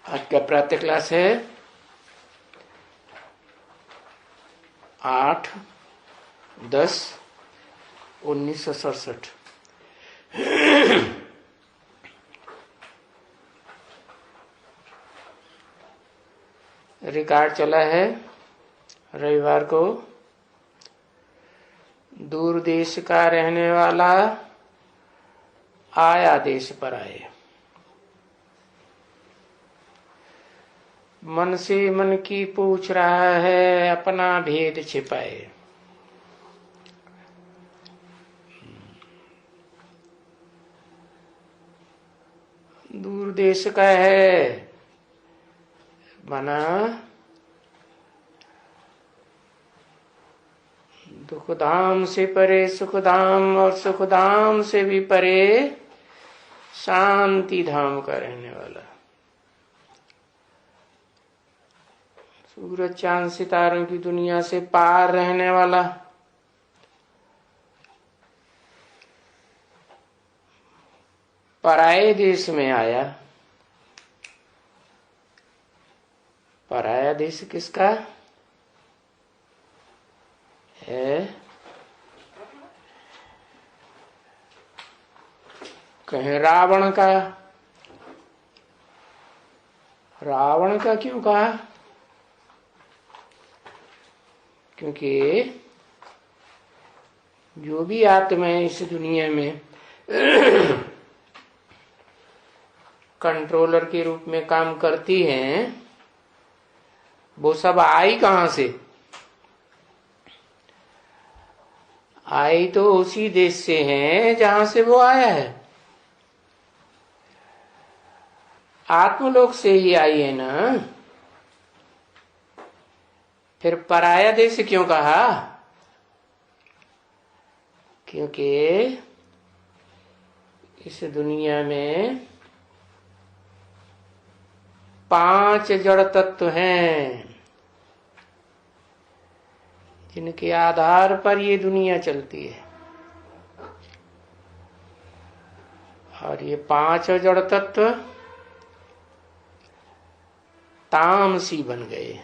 आज का प्रातः क्लास है 8/10/1967। रिकॉर्ड चला है रविवार को। दूर देश का रहने वाला आया देश पर आए, मन से मन की पूछ रहा है, अपना भेद छिपाए। दूर देश का है मना दुख धाम से परे सुख धाम, और सुख धाम से भी परे शांति धाम का रहने वाला, सूरज चांद सितारों की दुनिया से पार रहने वाला, पराये देश में आया। पराया देश किसका है? कहें रावण का। रावण का क्यों कहा? क्योंकि जो भी आत्माएं इस दुनिया में कंट्रोलर के रूप में काम करती हैं, वो सब आई कहां से? आई तो उसी देश से हैं जहां से वो आया है। आत्मलोक से ही आई है ना। फिर पराया देश क्यों कहा? क्योंकि इस दुनिया में 5 जड़ तत्व हैं जिनके आधार पर ये दुनिया चलती है, और ये 5 जड़ तत्व तामसी बन गए।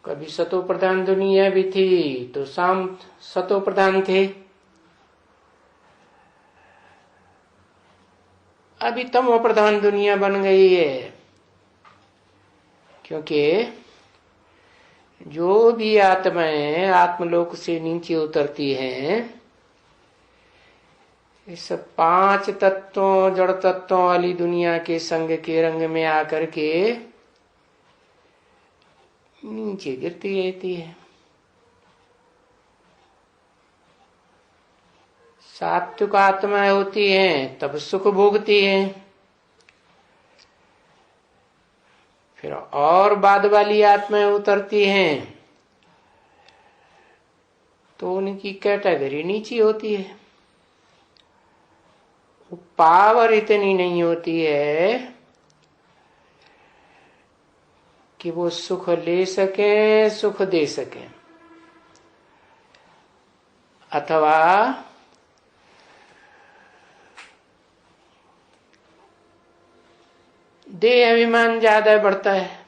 कभी सतो प्रधान दुनिया भी थी तो शाम सतो प्रधान थे, अभी तमो प्रधान दुनिया बन गई है। क्योंकि जो भी आत्माएं आत्मलोक से नीचे उतरती हैं, इस 5 तत्वों जड़ तत्वों वाली दुनिया के संग के रंग में आकर के नीचे गिरती रहती है। सात्विक आत्माएं होती हैं तब सुख भोगती हैं, फिर और बाद वाली आत्माएं उतरती हैं तो उनकी कैटेगरी नीची होती है। पावर इतनी नहीं होती है कि वो सुख ले सके, सुख दे सके, अथवा देह अभिमान ज्यादा बढ़ता है।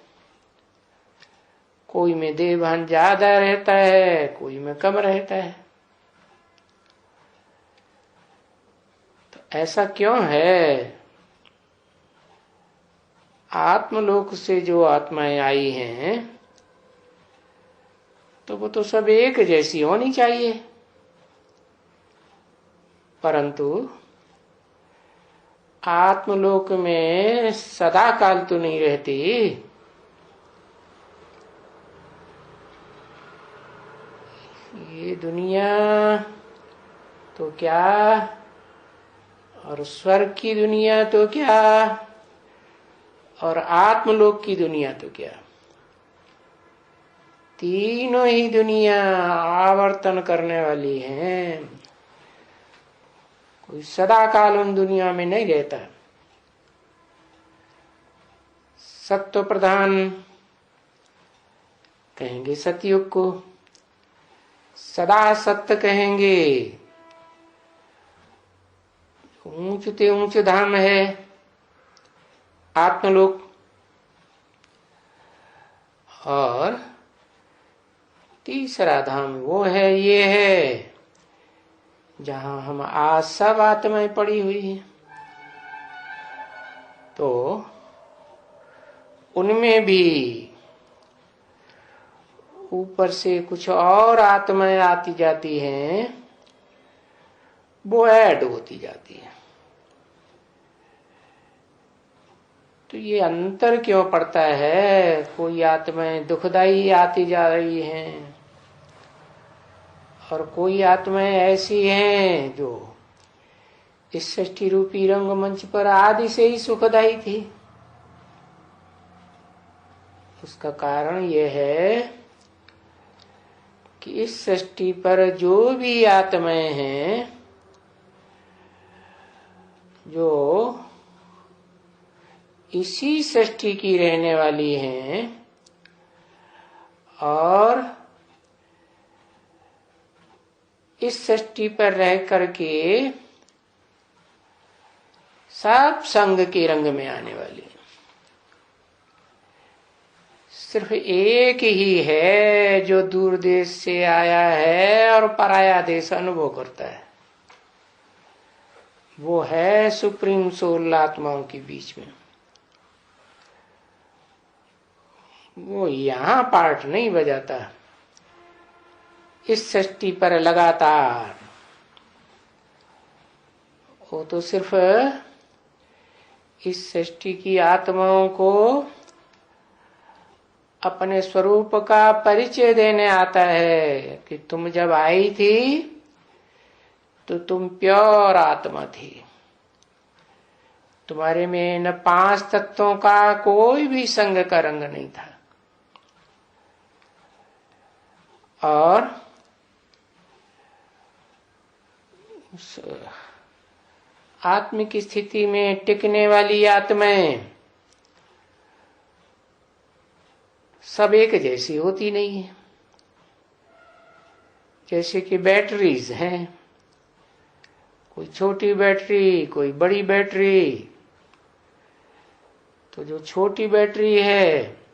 कोई में देह भान ज्यादा रहता है, कोई में कम रहता है। तो ऐसा क्यों है? आत्मलोक से जो आत्माएं आई हैं तो वो तो सब एक जैसी होनी चाहिए, परंतु आत्मलोक में सदा काल तो नहीं रहती। ये दुनिया तो क्या, और स्वर्ग की दुनिया तो क्या, और आत्मलोक की दुनिया तो क्या, तीनों ही दुनिया आवर्तन करने वाली हैं। कोई सदा काल उन दुनिया में नहीं रहता। सत्व प्रधान कहेंगे सतयुग को, सदा सत्य कहेंगे ऊंचते ऊंच धाम है आत्मलोक, और तीसरा धाम वो है, ये है जहां हम आज सब आत्माएं पड़ी हुई हैं। तो उनमें भी ऊपर से कुछ और आत्माएं आती जाती हैं, वो ऐड होती जाती है। तो ये अंतर क्यों पड़ता है? कोई आत्माएं दुखदाई आती जा रही हैं और कोई आत्माएं ऐसी हैं जो इस सृष्टि रूपी रंगमंच पर आदि से ही सुखदाई थी। उसका कारण यह है कि इस सृष्टि पर जो भी आत्माएं हैं, जो इसी सृष्टि की रहने वाली हैं और इस सृष्टि पर रह करके सब संग के रंग में आने वाली है। सिर्फ एक ही है जो दूर देश से आया है और पराया देश अनुभव करता है, वो है सुप्रीम सोल आत्माओं के बीच में। वो यहां पार्ट नहीं बजाता, इस सृष्टि पर लगातार। वो तो सिर्फ इस सृष्टि की आत्माओं को अपने स्वरूप का परिचय देने आता है कि तुम जब आई थी तो तुम प्योर आत्मा थी, तुम्हारे में न 5 तत्वों का कोई भी संग का रंग नहीं था। और उस आत्मिक स्थिति में टिकने वाली आत्माएं सब एक जैसी होती नहीं है। जैसे कि बैटरीज हैं, कोई छोटी बैटरी, कोई बड़ी बैटरी। तो जो छोटी बैटरी है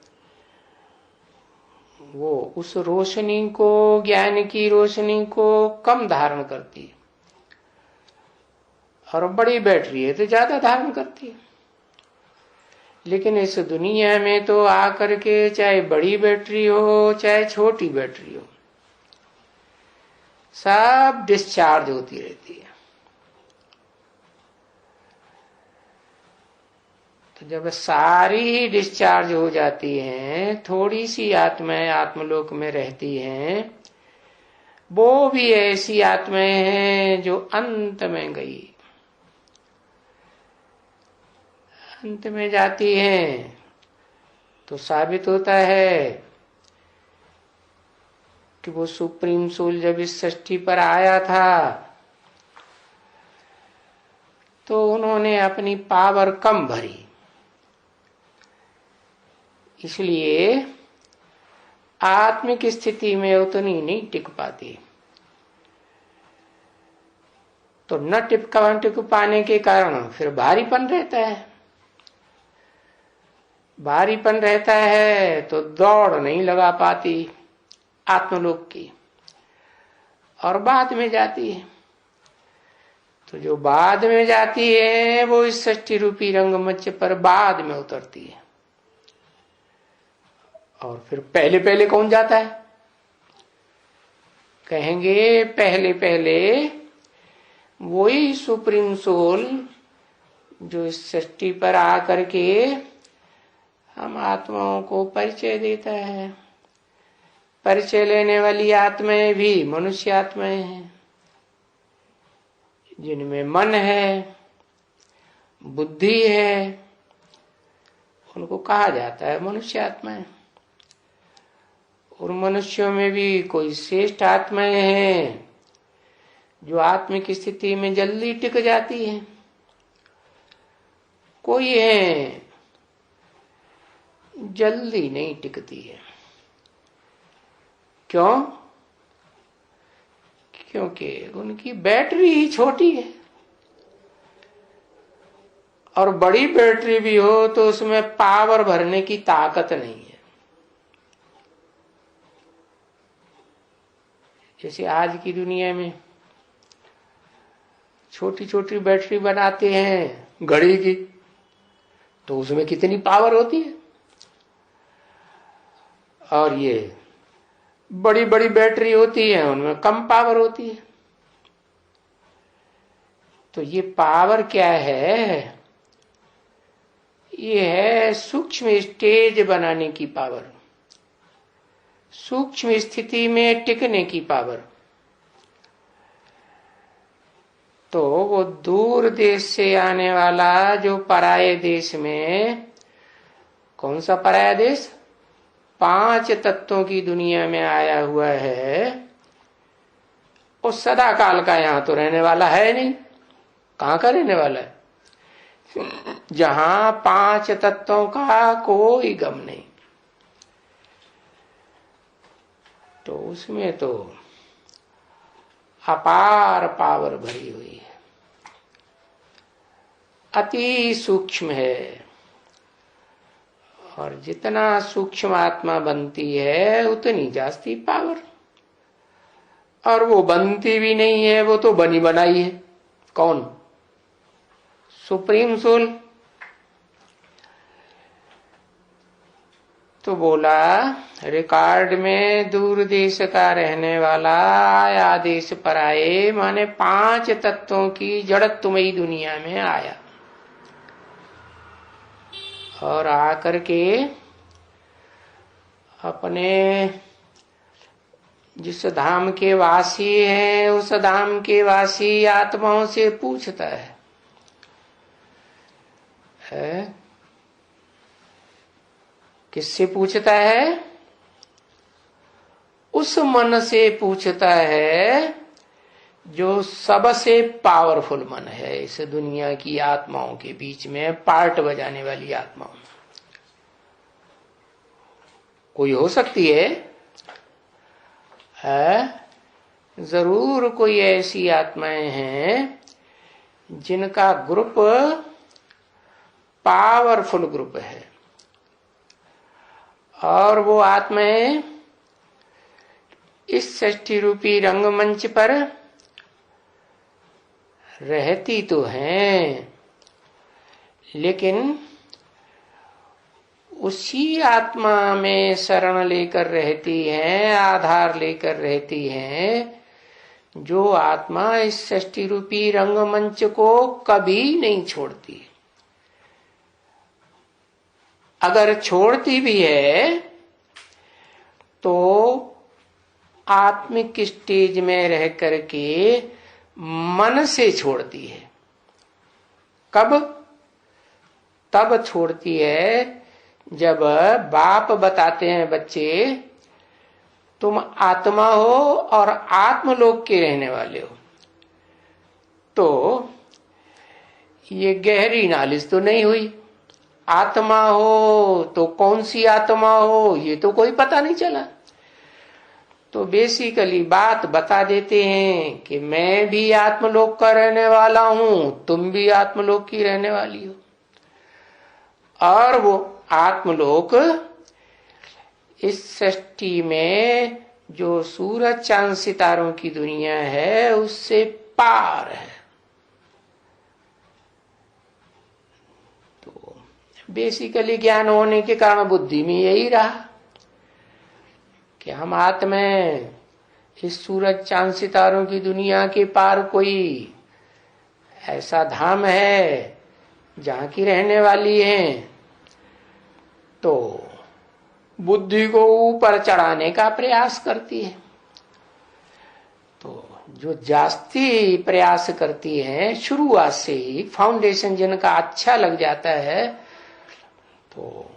वो उस रोशनी को, ज्ञान की रोशनी को कम धारण करती है, और बड़ी बैटरी है तो ज्यादा धारण करती है। लेकिन इस दुनिया में तो आकर के चाहे बड़ी बैटरी हो चाहे छोटी बैटरी हो, सब डिस्चार्ज होती रहती है। तो जब सारी ही डिस्चार्ज हो जाती हैं, थोड़ी सी आत्माएं आत्मलोक में रहती हैं, वो भी ऐसी आत्माएं हैं जो अंत में गई, अंत में जाती हैं। तो साबित होता है कि वो सुप्रीम सोल जब इस सृष्टि पर आया था तो उन्होंने अपनी पावर कम भरी, इसलिए आत्मिक स्थिति में उतनी नहीं टिक पाती। तो न टिक पाने के कारण फिर भारीपन रहता है। भारीपन रहता है तो दौड़ नहीं लगा पाती आत्मलोक की, और बाद में जाती है। तो जो बाद में जाती है वो इस सृष्टि रूपी रंगमंच पर बाद में उतरती है। और फिर पहले पहले कौन जाता है? कहेंगे पहले पहले वही सुप्रीम सोल जो इस सृष्टि पर आकर के हम आत्माओं को परिचय देता है। परिचय लेने वाली आत्माएं भी मनुष्य आत्माएं हैं, जिनमें मन है, बुद्धि है, उनको कहा जाता है मनुष्य आत्माएं। और मनुष्यों में भी कोई श्रेष्ठ आत्माएं हैं जो आत्मिक स्थिति में जल्दी टिक जाती है, कोई है जल्दी नहीं टिकती है। क्यों? क्योंकि उनकी बैटरी ही छोटी है। और बड़ी बैटरी भी हो तो उसमें पावर भरने की ताकत नहीं है। जैसे आज की दुनिया में छोटी छोटी बैटरी बनाते हैं घड़ी की, तो उसमें कितनी पावर होती है, और ये बड़ी बड़ी बैटरी होती है उनमें कम पावर होती है। तो ये पावर क्या है? ये है सूक्ष्म स्टेज बनाने की पावर, सूक्ष्म स्थिति में टिकने की पावर। तो वो दूर देश से आने वाला जो पराये देश में, कौन सा पराया देश? 5 तत्वों की दुनिया में आया हुआ है, वो सदा काल का यहां तो रहने वाला है नहीं। कहां का रहने वाला है? जहां 5 तत्वों का कोई गम नहीं। तो उसमें तो अपार पावर भरी हुई है, अति सूक्ष्म है। और जितना सूक्ष्म आत्मा बनती है उतनी जास्ती पावर। और वो बनती भी नहीं है, वो तो बनी बनाई है। कौन? Supreme soul. तो बोला रिकॉर्ड में दूर देश का रहने वाला आया देश पर आए, माने 5 तत्वों की जड़त्वमयी दुनिया में आया, और आकर के अपने जिस धाम के वासी हैं उस धाम के वासी आत्माओं से पूछता है? किससे पूछता है? उस मन से पूछता है जो सबसे पावरफुल मन है इस दुनिया की आत्माओं के बीच में, पार्ट बजाने वाली आत्माओं। कोई हो सकती है, जरूर कोई ऐसी आत्माएं हैं जिनका ग्रुप पावरफुल ग्रुप है, और वो आत्माएं इस सृष्टि रूपी रंगमंच पर रहती तो हैं, लेकिन उसी आत्मा में शरण लेकर रहती हैं, आधार लेकर रहती हैं, जो आत्मा इस सृष्टि रूपी रंगमंच को कभी नहीं छोड़ती। अगर छोड़ती भी है तो आत्मिक स्टेज में रह करके मन से छोड़ती है। कब? तब छोड़ती है जब बाप बताते हैं, बच्चे तुम आत्मा हो और आत्मलोक के रहने वाले हो। तो ये गहरी नॉलेज तो नहीं हुई। आत्मा हो तो कौन सी आत्मा हो ये तो कोई पता नहीं चला। तो बेसिकली बात बता देते हैं कि मैं भी आत्मलोक का रहने वाला हूं, तुम भी आत्मलोक की रहने वाली हो, और वो आत्मलोक इस सृष्टि में जो सूरज चांद सितारों की दुनिया है उससे पार है। तो बेसिकली ज्ञान होने के कारण बुद्धि में यही रहा कि हम आत्मा इस सूरज चांद सितारों की दुनिया के पार कोई ऐसा धाम है जहां की रहने वाली है। तो बुद्धि को ऊपर चढ़ाने का प्रयास करती है। तो जो जास्ती प्रयास करती है शुरुआत से ही, फाउंडेशन जिनका अच्छा लग जाता है, तो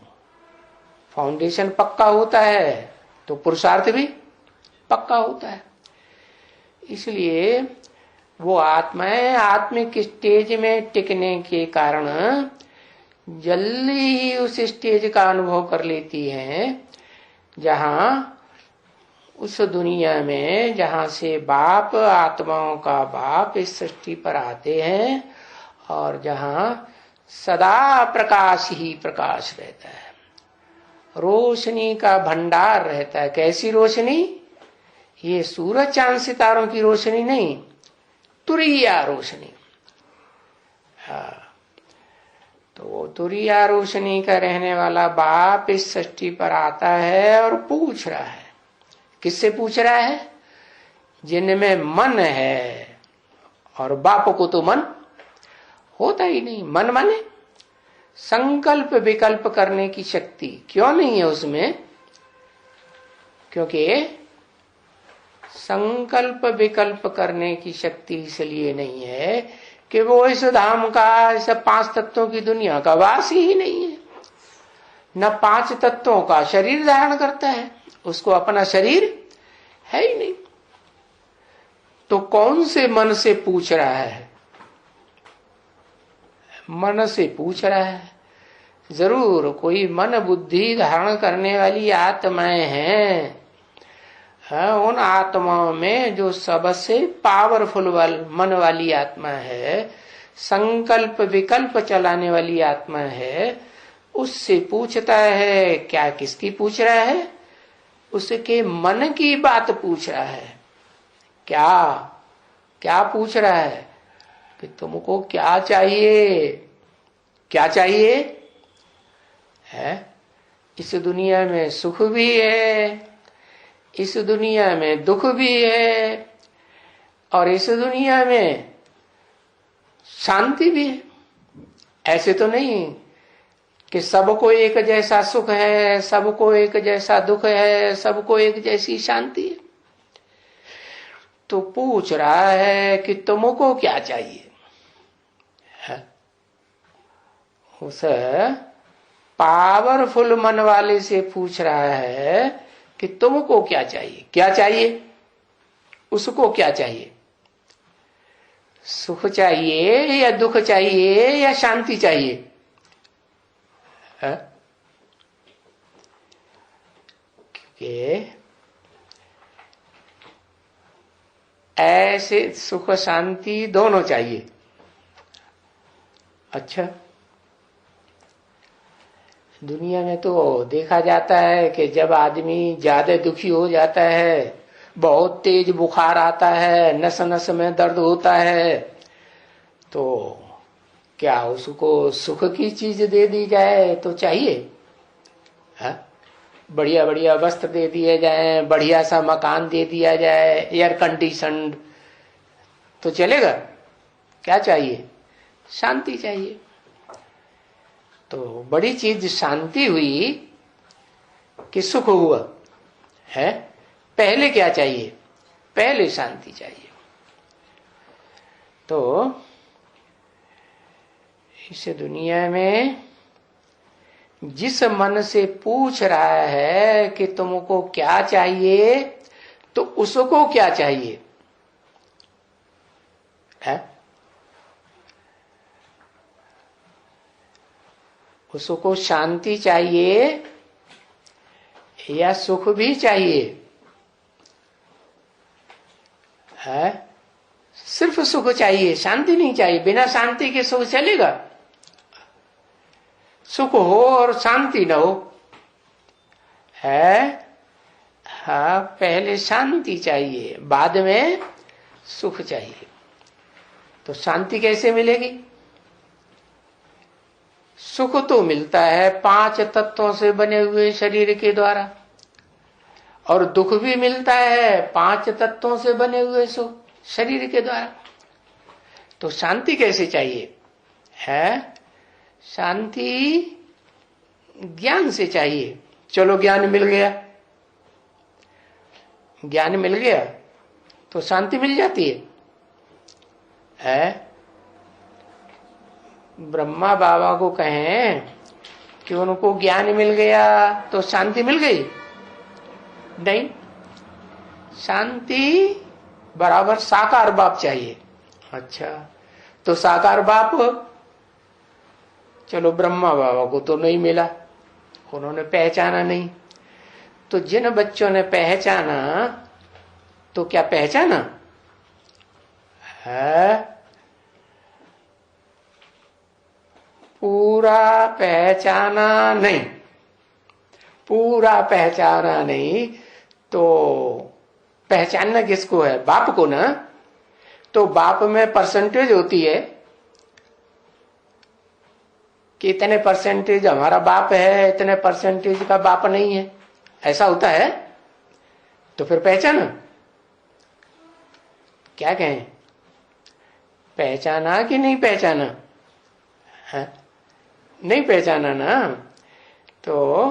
फाउंडेशन पक्का होता है तो पुरुषार्थ भी पक्का होता है। इसलिए वो आत्माएं आत्मिक स्टेज में टिकने के कारण जल्दी ही उस स्टेज का अनुभव कर लेती हैं जहां उस दुनिया में जहां से बाप, आत्माओं का बाप इस सृष्टि पर आते हैं, और जहां सदा प्रकाश ही प्रकाश रहता है, रोशनी का भंडार रहता है। कैसी रोशनी? ये सूरज चांद सितारों की रोशनी नहीं, तुरिया रोशनी। हाँ, तो वो तुरिया रोशनी का रहने वाला बाप इस सृष्टि पर आता है और पूछ रहा है। किससे पूछ रहा है? जिनमें मन है, और बाप को तो मन होता ही नहीं। मन माने संकल्प विकल्प करने की शक्ति क्यों नहीं है उसमें? क्योंकि संकल्प विकल्प करने की शक्ति इसलिए नहीं है कि वो इस धाम का, इस 5 तत्वों की दुनिया का वासी ही नहीं है। न 5 तत्वों का शरीर धारण करता है, उसको अपना शरीर है ही नहीं। तो कौन से मन से पूछ रहा है? मन से पूछ रहा है। जरूर कोई मन बुद्धि धारण करने वाली आत्माएं हैं। उन आत्माओं में जो सबसे पावरफुल मन वाली आत्मा है, संकल्प विकल्प चलाने वाली आत्मा है, उससे पूछता है। क्या किसकी पूछ रहा है? उसके मन की बात पूछ रहा है। क्या क्या पूछ रहा है? कि तुमको क्या चाहिए? क्या चाहिए है? इस दुनिया में सुख भी है, इस दुनिया में दुख भी है, और इस दुनिया में शांति भी है। ऐसे तो नहीं कि सबको एक जैसा सुख है, सबको एक जैसा दुख है, सबको एक जैसी शांति है। तो पूछ रहा है कि तुमको क्या चाहिए है? उस पावरफुल मन वाले से पूछ रहा है कि तुमको क्या चाहिए? क्या चाहिए? उसको क्या चाहिए? सुख चाहिए या दुख चाहिए या शांति चाहिए? क्योंकि ऐसे सुख शांति दोनों चाहिए। अच्छा, दुनिया में तो देखा जाता है कि जब आदमी ज्यादा दुखी हो जाता है, बहुत तेज बुखार आता है, नस नस में दर्द होता है, तो क्या उसको सुख की चीज दे दी जाए तो चाहिए? बढ़िया बढ़िया वस्त्र दे दिए जाए, बढ़िया सा मकान दे दिया जाए, एयर कंडीशनड, तो चलेगा? क्या चाहिए? शांति चाहिए। तो बड़ी चीज शांति हुई कि सुख हुआ है। पहले क्या चाहिए? पहले शांति चाहिए। तो इस दुनिया में जिस मन से पूछ रहा है कि तुमको क्या चाहिए, तो उसको क्या चाहिए है? उसको शांति चाहिए या सुख भी चाहिए है? सिर्फ सुख चाहिए, शांति नहीं चाहिए। बिना शांति के सुख चलेगा? सुख हो और शांति न हो है? हाँ, पहले शांति चाहिए, बाद में सुख चाहिए। तो शांति कैसे मिलेगी? सुख तो मिलता है 5 तत्वों से बने हुए शरीर के द्वारा, और दुख भी मिलता है 5 तत्वों से बने हुए शरीर के द्वारा। तो शांति कैसे चाहिए है? शांति ज्ञान से चाहिए। चलो ज्ञान मिल गया, ज्ञान मिल गया तो शांति मिल जाती है? ब्रह्मा बाबा को कहें कि उनको ज्ञान मिल गया तो शांति मिल गई? नहीं, शांति बराबर साकार बाप चाहिए। अच्छा, तो साकार बाप चलो ब्रह्मा बाबा को तो नहीं मिला, उन्होंने पहचाना नहीं। तो जिन बच्चों ने पहचाना, तो क्या पहचाना है? पूरा पहचाना नहीं, पूरा पहचाना नहीं तो पहचानना किसको है? बाप को ना। तो बाप में परसेंटेज होती है कि इतने परसेंटेज हमारा बाप है, इतने परसेंटेज का बाप नहीं है, ऐसा होता है। तो फिर पहचाना, क्या कहें, पहचाना कि नहीं पहचाना है? नहीं पहचाना ना, तो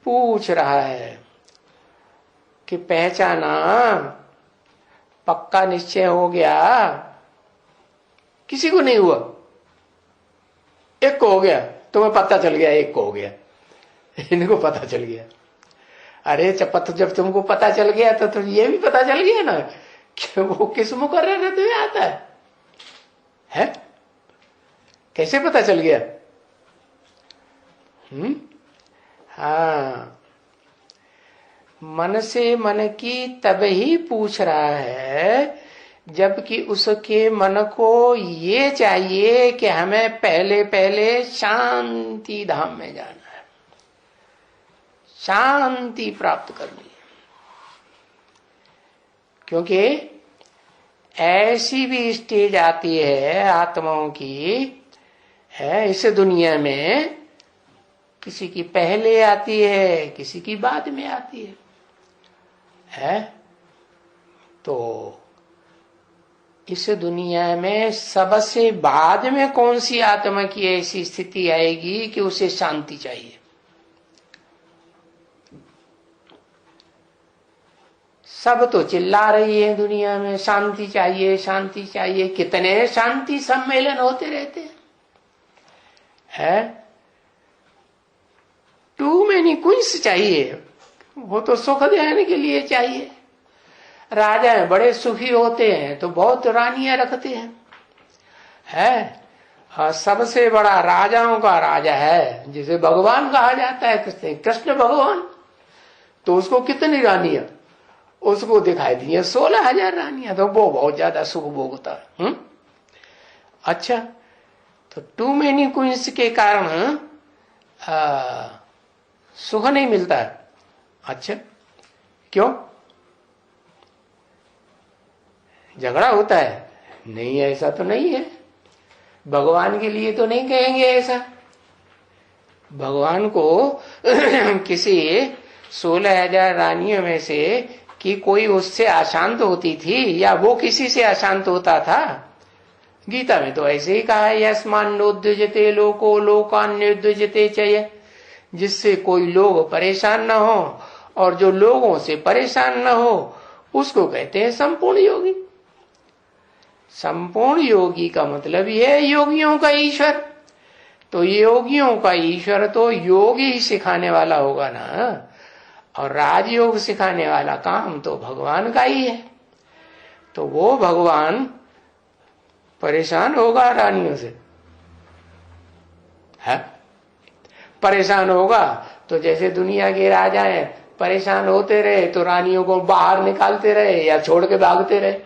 पूछ रहा है कि पहचाना, पक्का निश्चय हो गया? किसी को नहीं हुआ, एक को हो गया, तुम्हें पता चल गया एक को हो गया, इनको पता चल गया। अरे जब तुमको पता चल गया तो ये भी पता चल गया ना कि वो किस मुकर्रर है तुम्हें आता है? कैसे पता चल गया? हाँ, मन से मन की तब ही पूछ रहा है जबकि उसके मन को ये चाहिए कि हमें पहले पहले शांति धाम में जाना है, शांति प्राप्त करनी है। क्योंकि ऐसी भी स्टेज आती है आत्माओं की है इस दुनिया में, किसी की पहले आती है, किसी की बाद में आती है? तो इस दुनिया में सबसे बाद में कौन सी आत्मा की ऐसी स्थिति आएगी कि उसे शांति चाहिए? सब तो चिल्ला रही है दुनिया में, शांति चाहिए, शांति चाहिए। कितने शांति सम्मेलन होते रहते हैं? टू मेनी क्वींस चाहिए, वो तो सुख देने के लिए चाहिए। राजा बड़े सुखी होते हैं तो बहुत रानियां रखते हैं। सबसे बड़ा राजाओं का राजा है जिसे भगवान कहा जाता है, कृष्ण भगवान, तो उसको कितनी रानियां उसको दिखाई दी है? 16,000 रानियां। तो वो बहुत ज्यादा सुख भोगता है। अच्छा, तो टू मेनी क्वींस के कारण सुख नहीं मिलता है। अच्छा, क्यों? झगड़ा होता है? नहीं, ऐसा तो नहीं है। भगवान के लिए तो नहीं कहेंगे ऐसा। भगवान को किसी 16,000 रानियों में से कि कोई उससे अशांत होती थी या वो किसी से अशांत होता था? गीता में तो ऐसे ही कहा है, यस्मान्नोद्विजते लोको लोकान्योद्विजते चय, जिससे कोई लोग परेशान न हो और जो लोगों से परेशान न हो उसको कहते हैं संपूर्ण योगी। संपूर्ण योगी का मतलब ये है योगियों का ईश्वर। तो योगियों का ईश्वर तो योग ही सिखाने वाला होगा ना, और राजयोग सिखाने वाला काम तो भगवान का ही है। तो वो भगवान परेशान होगा रानियों से? है? परेशान होगा तो जैसे दुनिया के राजा हैं परेशान होते रहे तो रानियों को बाहर निकालते रहे या छोड़ के भागते रहे,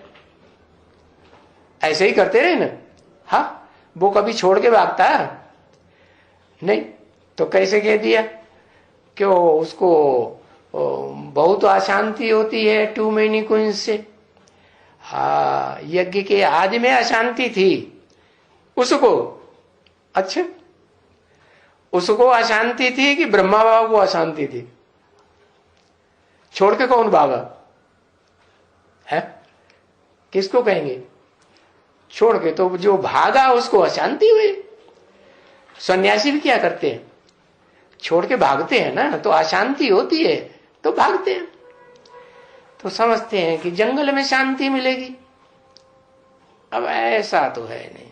ऐसे ही करते रहे ना। हाँ, वो कभी छोड़ के भागता है नहीं, तो कैसे कह दिया? क्यों? उसको बहुत अशांति होती है टू मेनी क्वींस से। हाँ, यज्ञ के आदि में अशांति थी उसको। अच्छा, उसको अशांति थी कि ब्रह्मा बाबा को अशांति थी? छोड़ के कौन भागा है? किसको कहेंगे? छोड़ के तो जो भागा उसको अशांति हुई। सन्यासी भी क्या करते हैं? छोड़ के भागते हैं ना, तो अशांति होती है तो भागते हैं। तो समझते हैं कि जंगल में शांति मिलेगी। अब ऐसा तो है नहीं।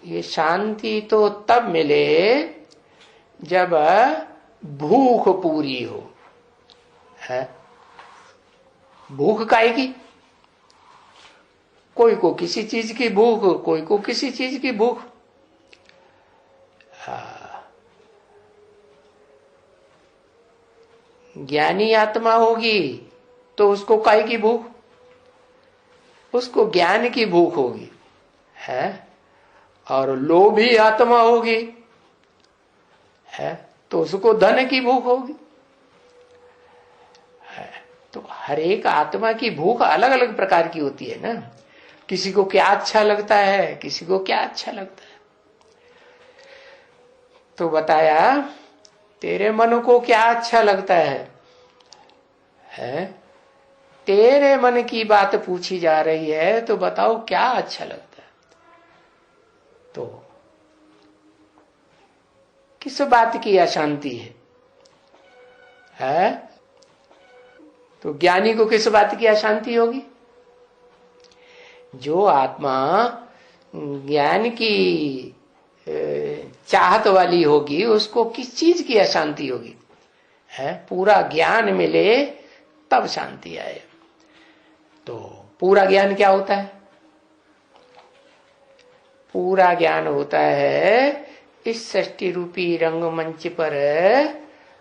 ये शांति तो तब मिले जब भूख पूरी हो। है? भूख काहे की? कोई को किसी चीज की भूख, कोई को किसी चीज की भूख। ज्ञानी आत्मा होगी तो उसको काहे की भूख? उसको ज्ञान की भूख होगी। है? और लोभी आत्मा होगी है तो उसको धन की भूख होगी है। तो हर एक आत्मा की भूख अलग अलग प्रकार की होती है ना। किसी को क्या अच्छा लगता है, किसी को क्या अच्छा लगता है। तो बताया तेरे मन को क्या अच्छा लगता है? तेरे मन की बात पूछी जा रही है तो बताओ क्या अच्छा लगता है। तो किस बात की अशांति है? तो ज्ञानी को किस बात की अशांति होगी? जो आत्मा ज्ञान की चाहत वाली होगी उसको किस चीज की अशांति होगी है? पूरा ज्ञान मिले तब शांति आए। तो पूरा ज्ञान क्या होता है? पूरा ज्ञान होता है इस सृष्टि रूपी रंगमंच पर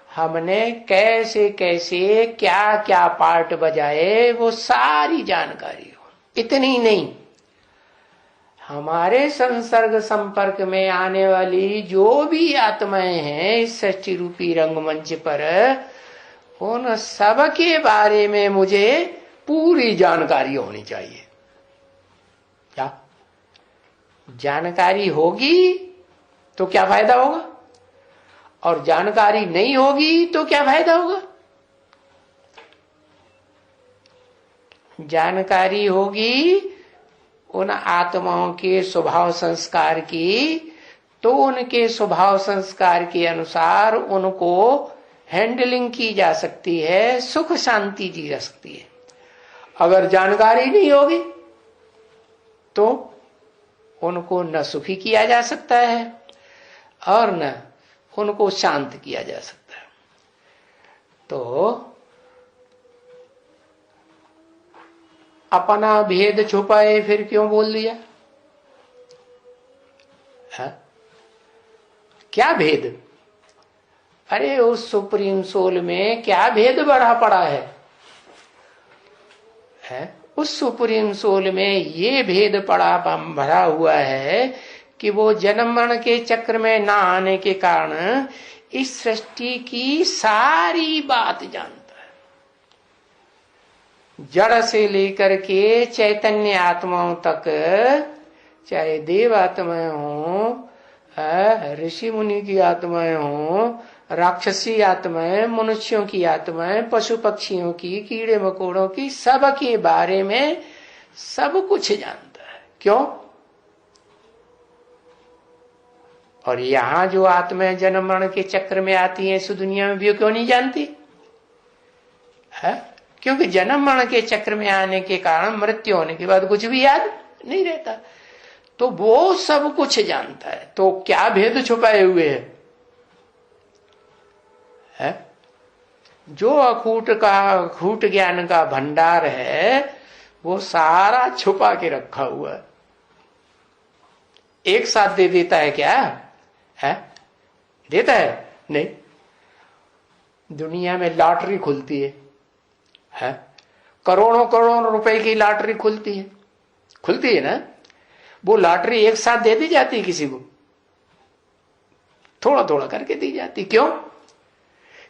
हमने कैसे कैसे क्या क्या पार्ट बजाए वो सारी जानकारी हो। इतनी नहीं, हमारे संसर्ग संपर्क में आने वाली जो भी आत्माएं हैं इस सृष्टि रूपी रंगमंच पर उन सब के बारे में मुझे पूरी जानकारी होनी चाहिए। क्या जानकारी होगी तो क्या फायदा होगा, और जानकारी नहीं होगी तो क्या फायदा होगा? जानकारी होगी उन आत्माओं के स्वभाव संस्कार की तो उनके स्वभाव संस्कार के अनुसार उनको हैंडलिंग की जा सकती है, सुख शांति दी जा सकती है। अगर जानकारी नहीं होगी तो उनको न सुखी किया जा सकता है और न उनको शांत किया जा सकता है। तो अपना भेद छुपाए फिर क्यों बोल दिया है? क्या भेद? अरे उस सुप्रीम सोल में क्या भेद बढ़ा पड़ा है? उस सुप्रीम सोल में ये भेद पड़ा भरा हुआ है कि वो जन्म मरण के चक्र में ना आने के कारण इस सृष्टि की सारी बात जानता है, जड़ से लेकर के चैतन्य आत्माओं तक, चाहे देव आत्माएं हो, ऋषि मुनि की आत्माएं हो, राक्षसी आत्माएं, मनुष्यों की आत्माएं, पशु पक्षियों की, कीड़े मकोड़ों की, सब के बारे में सब कुछ जानता है। क्यों? और यहां जो आत्माएं जन्म मरण के चक्र में आती हैं इस दुनिया में भी क्यों नहीं जानती है? क्योंकि जन्म मरण के चक्र में आने के कारण मृत्यु होने के बाद कुछ भी याद नहीं रहता, तो वो सब कुछ जानता है। तो क्या भेद छुपाए हुए है? जो अखूट ज्ञान का भंडार है वो सारा छुपा के रखा हुआ है। एक साथ दे देता है क्या है? देता है? नहीं। दुनिया में लॉटरी खुलती है? करोड़ों करोड़ों रुपए की लॉटरी खुलती है ना। वो लॉटरी एक साथ दे दी जाती है किसी को? थोड़ा थोड़ा करके दी जाती। क्यों?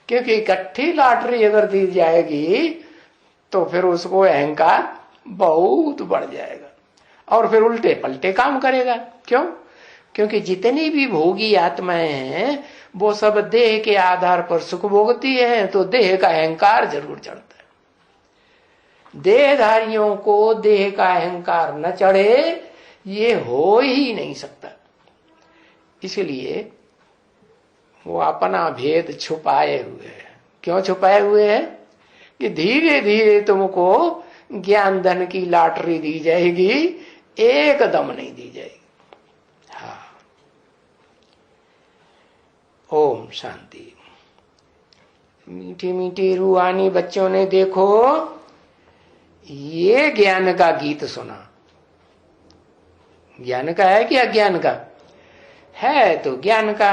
क्योंकि इकट्ठी लॉटरी अगर दी जाएगी तो फिर उसको अहंकार बहुत बढ़ जाएगा और फिर उल्टे पलटे काम करेगा। क्यों? क्योंकि जितनी भी भोगी आत्माएं हैं वो सब देह के आधार पर सुख भोगती है, तो देह का अहंकार जरूर चढ़ता है। देहधारियों को देह का अहंकार न चढ़े ये हो ही नहीं सकता। इसलिए वो अपना भेद छुपाए हुए है। क्यों छुपाए हुए है? कि धीरे धीरे तुमको ज्ञान धन की लॉटरी दी जाएगी, एकदम नहीं दी जाएगी। हाँ। ओम शांति। मीठी मीठी रूहानी बच्चों ने देखो ये ज्ञान का गीत सुना। ज्ञान का है कि अज्ञान का है? तो ज्ञान का।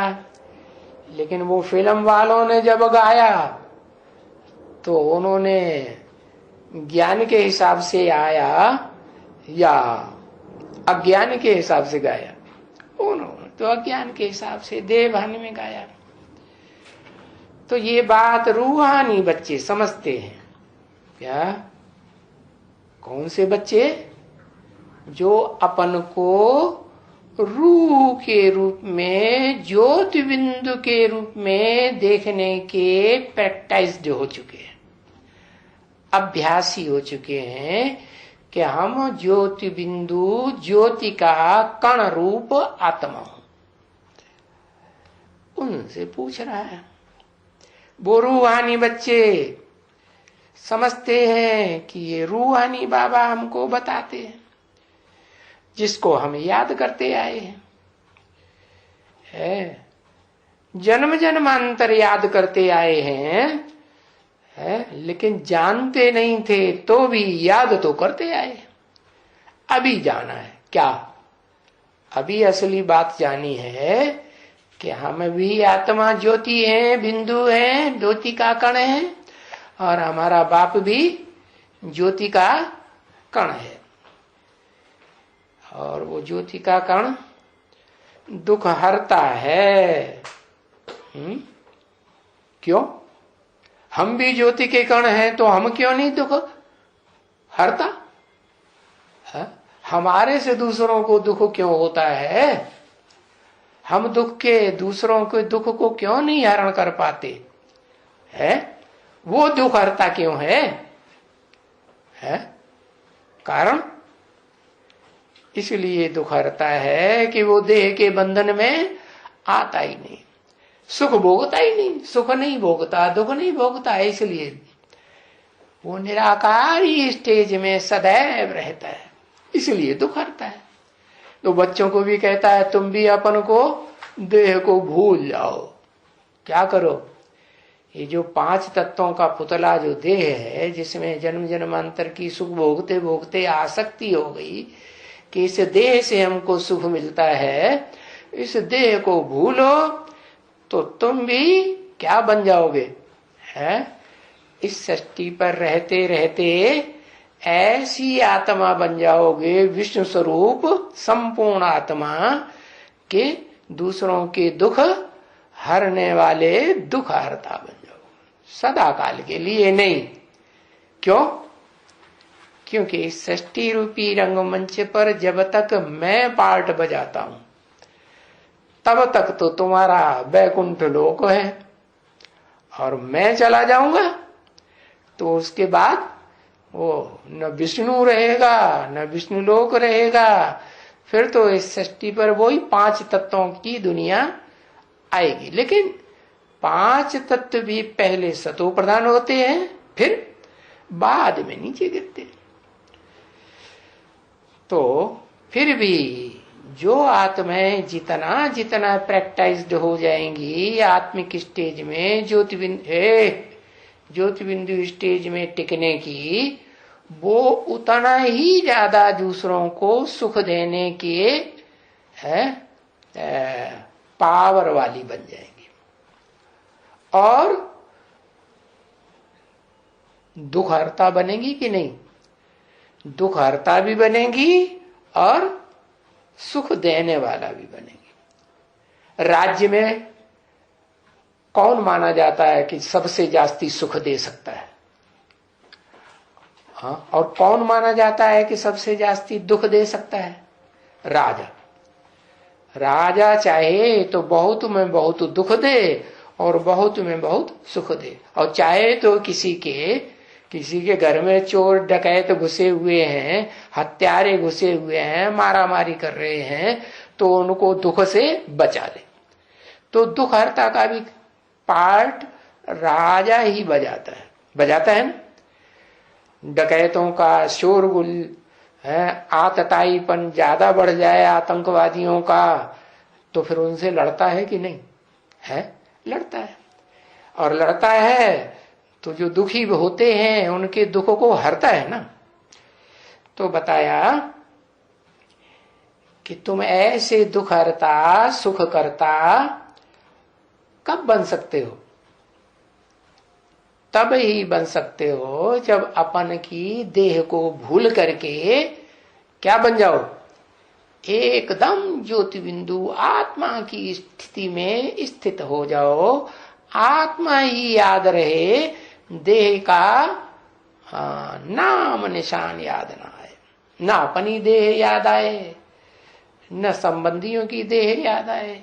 लेकिन वो फिल्म वालों ने जब गाया तो उन्होंने ज्ञान के हिसाब से आया या अज्ञान के हिसाब से गाया? उन्होंने तो अज्ञान के हिसाब से देह भान में गाया। तो ये बात रूहानी बच्चे समझते हैं। क्या? कौन से बच्चे? जो अपन को रूह के रूप में, ज्योति बिंदु के रूप में देखने के प्रैक्टाइज्ड हो चुके हैं, अभ्यासी हो चुके हैं कि हम ज्योति बिंदु, ज्योति का कण रूप आत्मा हूं। उनसे पूछ रहा है। वो रूहानी बच्चे समझते हैं कि ये रूहानी बाबा हमको बताते हैं, जिसको हम याद करते आए हैं, जन्म जन्मांतर याद करते आए हैं, लेकिन जानते नहीं थे तो भी याद तो करते आए। अभी जाना है क्या? अभी असली बात जानी है कि हम भी आत्मा ज्योति हैं, बिंदु हैं, ज्योति का कण है, और हमारा बाप भी ज्योति का कण है। और वो ज्योति का कण दुख हरता है। क्यों? हम भी ज्योति के कण हैं, तो हम क्यों नहीं दुख हरता? हमारे से दूसरों को दुख क्यों होता है? हम दुख के, दूसरों के दुख को क्यों नहीं हरण कर पाते हैं? वो दुख हरता क्यों है? कारण इसलिए दुख हरता है कि वो देह के बंधन में आता ही नहीं, सुख भोगता ही नहीं, सुख नहीं भोगता, दुख नहीं भोगता, इसलिए वो निराकारी स्टेज में सदैव रहता है, इसलिए दुख हरता है। तो बच्चों को भी कहता है तुम भी अपन को, देह को भूल जाओ। क्या करो? ये जो 5 तत्वों का पुतला जो देह है, जिसमें जन्म जन्मांतर की सुख भोगते भोगते आसक्ति हो गई कि इस देह से हमको सुख मिलता है, इस देह को भूलो तो तुम भी क्या बन जाओगे? इस सृष्टि पर रहते रहते ऐसी आत्मा बन जाओगे, विष्णु स्वरूप संपूर्ण आत्मा के दूसरों के दुख हरने वाले दुख हरता बन जाओगे, सदा काल के लिए नहीं। क्यों? क्योंकि इस सृष्टि रूपी रंगमंच पर जब तक मैं पार्ट बजाता हूं, तब तक तो तुम्हारा वैकुंठ लोक है, और मैं चला जाऊंगा तो उसके बाद वो न विष्णु रहेगा, न विष्णु लोक रहेगा। फिर तो इस सृष्टि पर वही 5 तत्वों की दुनिया आएगी। लेकिन 5 तत्व भी पहले सतो प्रधान होते हैं, फिर बाद में नीचे गिरते। तो फिर भी जो आत्माएं जितना जितना प्रैक्टाइज्ड हो जाएंगी आत्मिक स्टेज में, ज्योति बिंदु स्टेज में टिकने की, वो उतना ही ज्यादा दूसरों को सुख देने के पावर वाली बन जाएंगी, और दुख हरता बनेगी कि नहीं? दुख हरता भी बनेगी और सुख देने वाला भी बनेगी। राज्य में कौन माना जाता है कि सबसे जास्ती सुख दे सकता है? हाँ, और कौन माना जाता है कि सबसे जास्ती दुख दे सकता है? राजा। राजा चाहे तो बहुत में बहुत दुख दे और बहुत में बहुत सुख दे, और चाहे तो किसी के घर में चोर डकैत घुसे हुए हैं, हत्यारे घुसे हुए हैं, मारामारी कर रहे हैं, तो उनको दुख से बचा दे। तो दुख हरता का भी पार्ट राजा ही बजाता है ना। डकैतों का शोरगुल है, आतताईपन ज्यादा बढ़ जाए आतंकवादियों का, तो फिर उनसे लड़ता है कि नहीं? लड़ता है। और लड़ता है तो जो दुखी होते हैं उनके दुखों को हरता है ना। तो बताया कि तुम ऐसे दुख हरता, सुख करता कब बन सकते हो? तब ही बन सकते हो जब अपन की देह को भूल करके क्या बन जाओ? एकदम ज्योति बिंदु आत्मा की स्थिति में स्थित हो जाओ। आत्मा ही याद रहे, देह का नाम निशान याद ना आए, न अपनी देह याद आए, न संबंधियों की देह याद आए।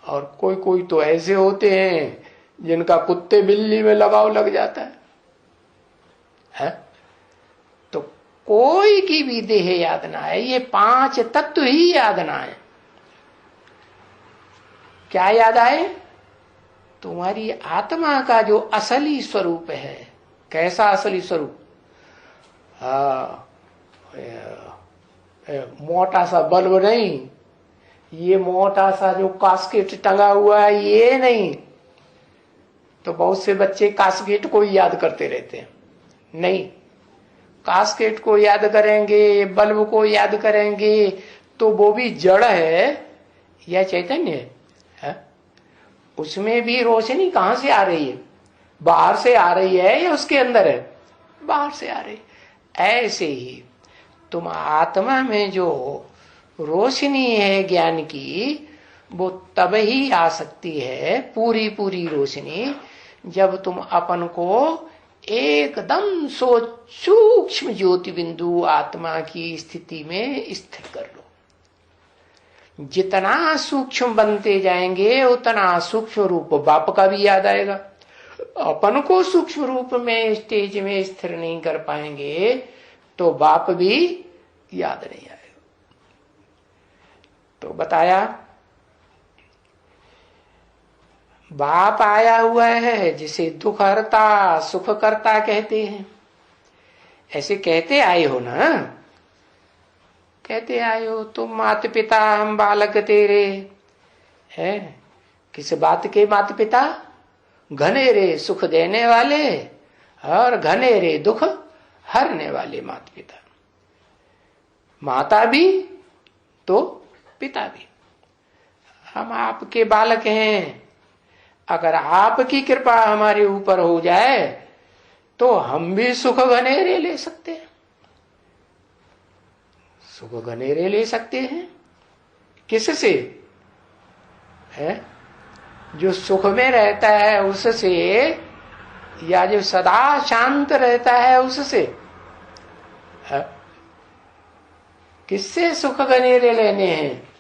और कोई कोई तो ऐसे होते हैं जिनका कुत्ते बिल्ली में लगाव लग जाता है? तो कोई की भी देह याद ना आए, ये 5 तत्व ही याद ना आए। क्या याद आए? तुम्हारी आत्मा का जो असली स्वरूप है। कैसा असली स्वरूप? मोटा सा बल्ब नहीं, ये मोटा सा जो कास्केट टंगा हुआ है ये नहीं। तो बहुत से बच्चे कास्केट को ही याद करते रहते हैं। नहीं, कास्केट को याद करेंगे, बल्ब को याद करेंगे तो वो भी जड़ है या चैतन्य है? उसमें भी रोशनी कहां से आ रही है? बाहर से आ रही है या उसके अंदर है? बाहर से आ रही। ऐसे ही तुम आत्मा में जो रोशनी है ज्ञान की, वो तब ही आ सकती है, पूरी पूरी रोशनी, जब तुम अपन को एकदम सूक्ष्म ज्योति बिंदु आत्मा की स्थिति में स्थिर कर लो। जितना सूक्ष्म बनते जाएंगे उतना सूक्ष्म रूप बाप का भी याद आएगा। अपन को सूक्ष्म रूप में स्टेज में स्थिर नहीं कर पाएंगे तो बाप भी याद नहीं आएगा। तो बताया बाप आया हुआ है जिसे दुख हरता सुख करता कहते हैं। ऐसे कहते आए हो ना, कहते आए हो तुम माता पिता हम बालक तेरे है। किस बात के माता पिता? घनेरे सुख देने वाले और घनेरे दुख हरने वाले माता पिता। माता भी तो पिता भी। हम आपके बालक हैं। अगर आपकी कृपा हमारे ऊपर हो जाए तो हम भी सुख घनेरे ले सकते हैं। सुख घनेरे ले सकते हैं किससे? है जो सुख में रहता है उससे, या जो सदा शांत रहता है उससे? है? किससे सुख घनेरे लेने हैं?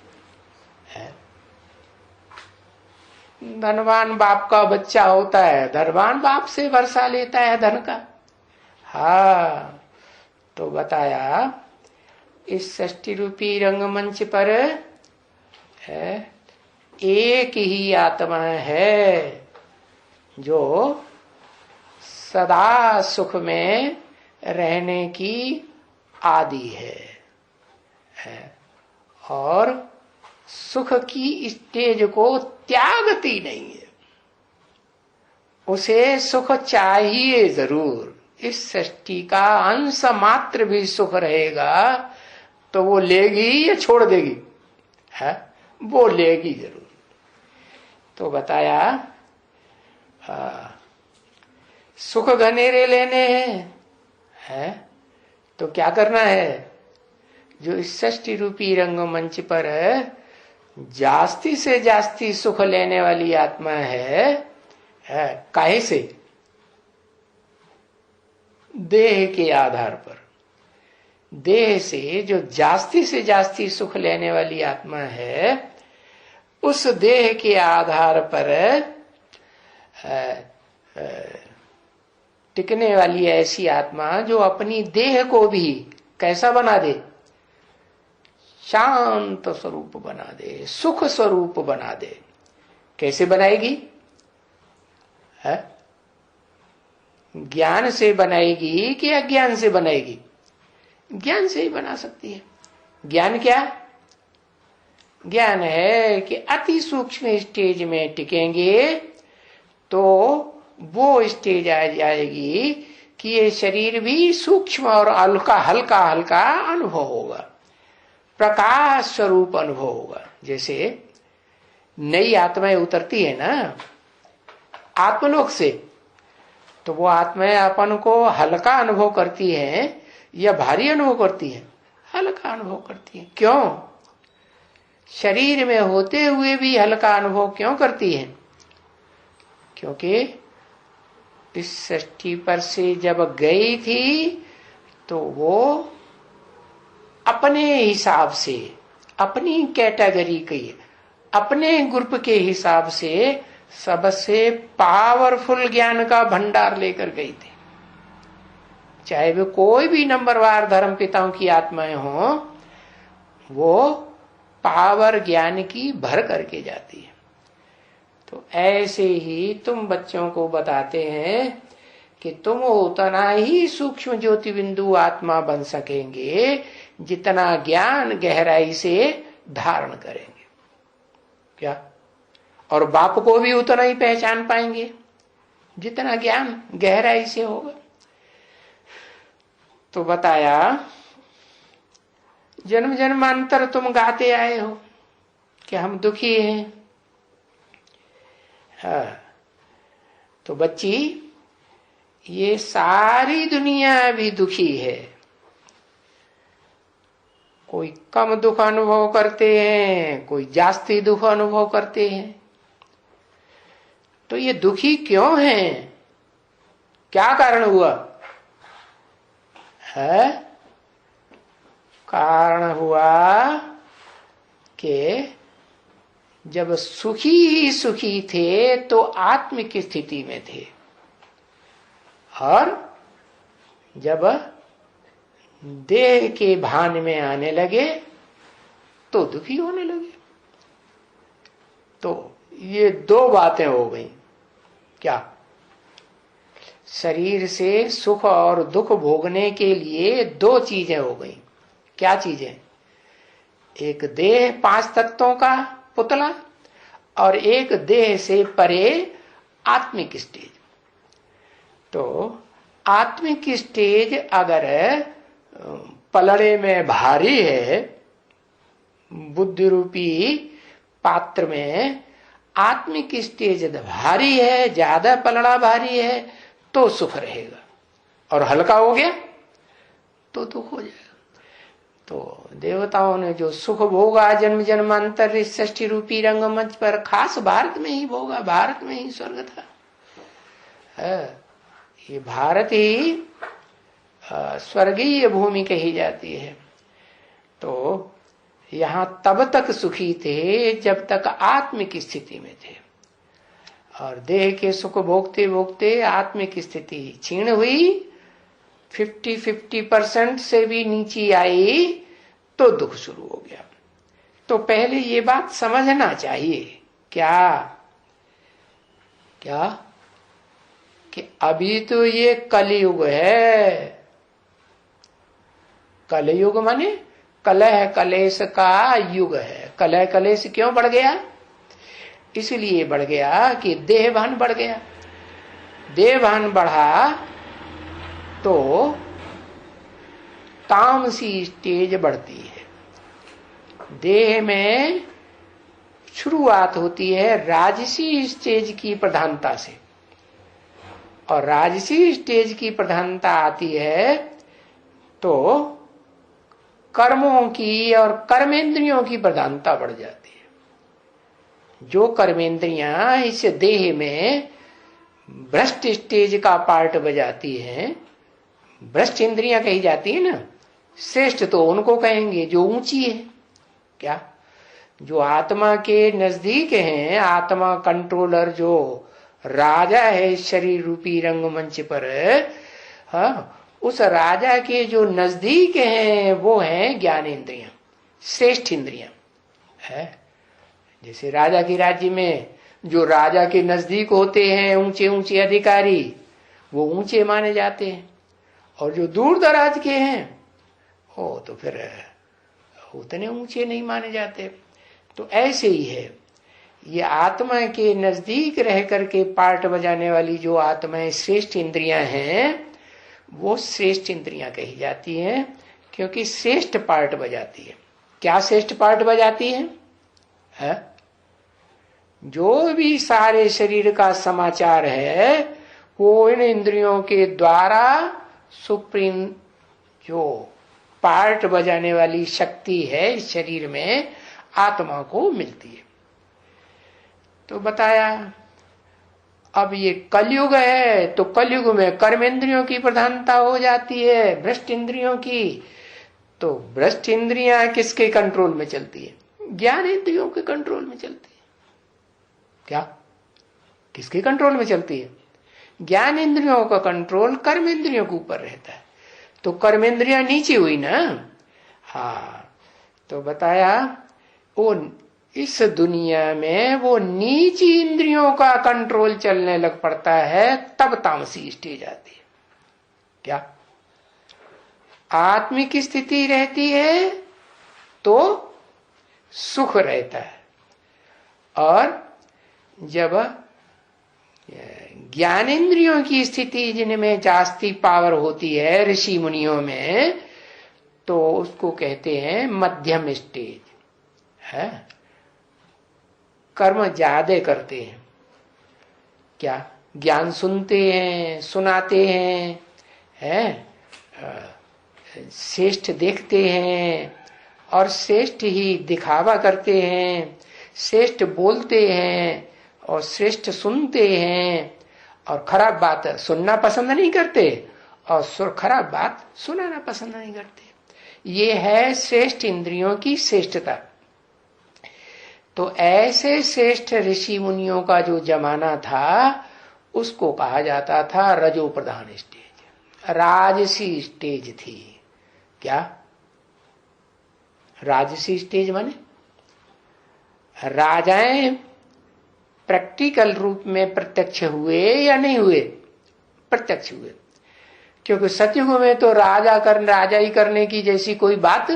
धनवान बाप का बच्चा होता है, धनवान बाप से वर्षा लेता है धन का। हाँ, तो बताया इस सृष्टि रूपी रंगमंच पर है एक ही आत्मा है जो सदा सुख में रहने की आदि है और सुख की स्टेज को त्यागती नहीं है। उसे सुख चाहिए जरूर। इस सृष्टि का अंश मात्र भी सुख रहेगा तो वो लेगी या छोड़ देगी? है वो लेगी जरूर। तो बताया सुख घनेरे लेने हैं तो क्या करना है? जो इस सृष्टि रूपी रंगमंच पर जास्ती से जास्ती सुख लेने वाली आत्मा है काहे से? देह के आधार पर। देह से जो जास्ती से जास्ती सुख लेने वाली आत्मा है, उस देह के आधार पर टिकने वाली ऐसी आत्मा जो अपनी देह को भी कैसा बना दे? शांत स्वरूप बना दे, सुख स्वरूप बना दे। कैसे बनाएगी? है ज्ञान से बनाएगी कि अज्ञान से बनाएगी? ज्ञान से ही बना सकती है। ज्ञान क्या? ज्ञान है कि अति सूक्ष्म स्टेज में टिकेंगे तो वो स्टेज आ जाएगी कि ये शरीर भी सूक्ष्म और हल्का हल्का हल्का अनुभव होगा, प्रकाश स्वरूप अनुभव होगा। जैसे नई आत्माएं उतरती है ना आत्मलोक से, तो वो आत्माएं अपन को हल्का अनुभव करती हैं या भारी अनुभव करती हैं? हल्का अनुभव करती है। क्यों? शरीर में होते हुए भी हल्का अनुभव क्यों करती है? क्योंकि इस सृष्टि पर से जब गई थी तो वो अपने हिसाब से, अपनी कैटेगरी के, अपने ग्रुप के हिसाब से सबसे पावरफुल ज्ञान का भंडार लेकर गई थी। चाहे वे कोई भी नंबरवार धर्म पिताओं की आत्माएं हों, वो पावर ज्ञान की भर करके जाती है। तो ऐसे ही तुम बच्चों को बताते हैं कि तुम उतना ही सूक्ष्म ज्योति बिंदु आत्मा बन सकेंगे जितना ज्ञान गहराई से धारण करेंगे। क्या? और बाप को भी उतना ही पहचान पाएंगे जितना ज्ञान गहराई से होगा। तो बताया जन्म जन्मांतर तुम गाते आए हो कि हम दुखी हैं। हाँ, तो बच्ची ये सारी दुनिया भी दुखी है। कोई कम दुख अनुभव करते हैं, कोई जास्ती दुख अनुभव करते हैं। तो ये दुखी क्यों हैं? क्या कारण हुआ है? कारण हुआ कि जब सुखी ही सुखी थे तो आत्मिक स्थिति में थे, और जब देह के भान में आने लगे तो दुखी होने लगे। तो ये दो बातें हो गई। क्या? शरीर से सुख और दुख भोगने के लिए दो चीजें हो गई। क्या चीजें? एक देह 5 तत्वों का पुतला, और एक देह से परे आत्मिक स्टेज। तो आत्मिक स्टेज अगर पलड़े में भारी है, बुद्धि रूपी पात्र में आत्मिक स्टेज भारी है, ज्यादा पलड़ा भारी है, तो सुख रहेगा, और हल्का हो गया तो दुख हो जाएगा। तो देवताओं ने जो सुख भोगा जन्म जन्मांतर इस सृष्टि रूपी रंगमंच पर, खास भारत में ही भोगा। भारत में ही स्वर्ग था। ये भारत ही स्वर्गीय भूमि कही जाती है। तो यहां तब तक सुखी थे जब तक आत्मिक स्थिति में थे, और देह के सुख भोगते भोगते आत्मिक स्थिति क्षीण हुई, 50% से भी नीचे आई तो दुख शुरू हो गया। तो पहले ये बात समझना चाहिए। क्या? क्या? कि अभी तो ये कलयुग है। कलयुग माने कलह कलेश का युग है। कलह कलेश क्यों बढ़ गया? इसलिए बढ़ गया कि देहभान बढ़ गया। देहभान बढ़ा तो तामसी स्टेज बढ़ती है। देह में शुरुआत होती है राजसी स्टेज की प्रधानता से, और राजसी स्टेज की प्रधानता आती है तो कर्मों की और कर्मेंद्रियों की प्रधानता बढ़ जाती है। जो कर्मेंद्रियां इस देह में भ्रष्ट स्टेज का पार्ट बजाती हैं, भ्रष्ट इंद्रियां कही जाती है ना, श्रेष्ठ तो उनको कहेंगे जो ऊंची है। क्या? जो आत्मा के नजदीक हैं, आत्मा कंट्रोलर जो राजा है शरीर रूपी रंगमंच पर, हाँ, उस राजा के जो नजदीक हैं वो हैं ज्ञानेंद्रियां, श्रेष्ठ इंद्रियां है। जैसे राजा के राज्य में जो राजा के नजदीक होते हैं ऊंचे ऊंचे अधिकारी, वो ऊंचे माने जाते हैं, और जो दूर दराज के हैं वो तो फिर उतने ऊंचे नहीं माने जाते। तो ऐसे ही है, ये आत्मा के नजदीक रह करके पार्ट बजाने वाली जो आत्माएं श्रेष्ठ इंद्रियां हैं, वो श्रेष्ठ इंद्रियां कही जाती हैं, क्योंकि श्रेष्ठ पार्ट बजाती है। क्या श्रेष्ठ पार्ट बजाती है? जो भी सारे शरीर का समाचार है वो इन इंद्रियों के द्वारा सुप्रीम जो पार्ट बजाने वाली शक्ति है इस शरीर में, आत्मा को मिलती है। तो बताया अब ये कलयुग है, तो कलयुग में कर्मेंद्रियों की प्रधानता हो जाती है, भ्रष्ट इंद्रियों की। तो भ्रष्ट इंद्रियां किसके कंट्रोल में चलती है? ज्ञान इंद्रियों के कंट्रोल में चलती है। क्या? किसके कंट्रोल में चलती है? ज्ञान इंद्रियों का कंट्रोल कर्म इंद्रियों के ऊपर रहता है। तो कर्मेंद्रियां नीचे हुई ना। हाँ, तो बताया वो इस दुनिया में वो नीची इंद्रियों का कंट्रोल चलने लग पड़ता है, तब तामसी स्टेज आती है। क्या? आत्मिक स्थिति रहती है तो सुख रहता है, और जब ज्ञानेंद्रियों की स्थिति जिनमें जास्ती पावर होती है ऋषि मुनियों में, तो उसको कहते हैं मध्यम स्टेज है। कर्म ज्यादा करते हैं, क्या? ज्ञान सुनते हैं, सुनाते हैं, श्रेष्ठ देखते हैं और श्रेष्ठ ही दिखावा करते हैं, श्रेष्ठ बोलते हैं और श्रेष्ठ सुनते हैं, और खराब बात सुनना पसंद नहीं करते और खराब बात सुनाना पसंद नहीं करते। ये है श्रेष्ठ इंद्रियों की श्रेष्ठता। तो ऐसे श्रेष्ठ ऋषि मुनियों का जो जमाना था उसको कहा जाता था रजो प्रधान स्टेज, राजसी स्टेज थी। क्या? राजसी स्टेज माने राजाएं प्रैक्टिकल रूप में प्रत्यक्ष हुए या नहीं हुए? प्रत्यक्ष हुए, क्योंकि सतयुग में तो राजाई करने की जैसी कोई बात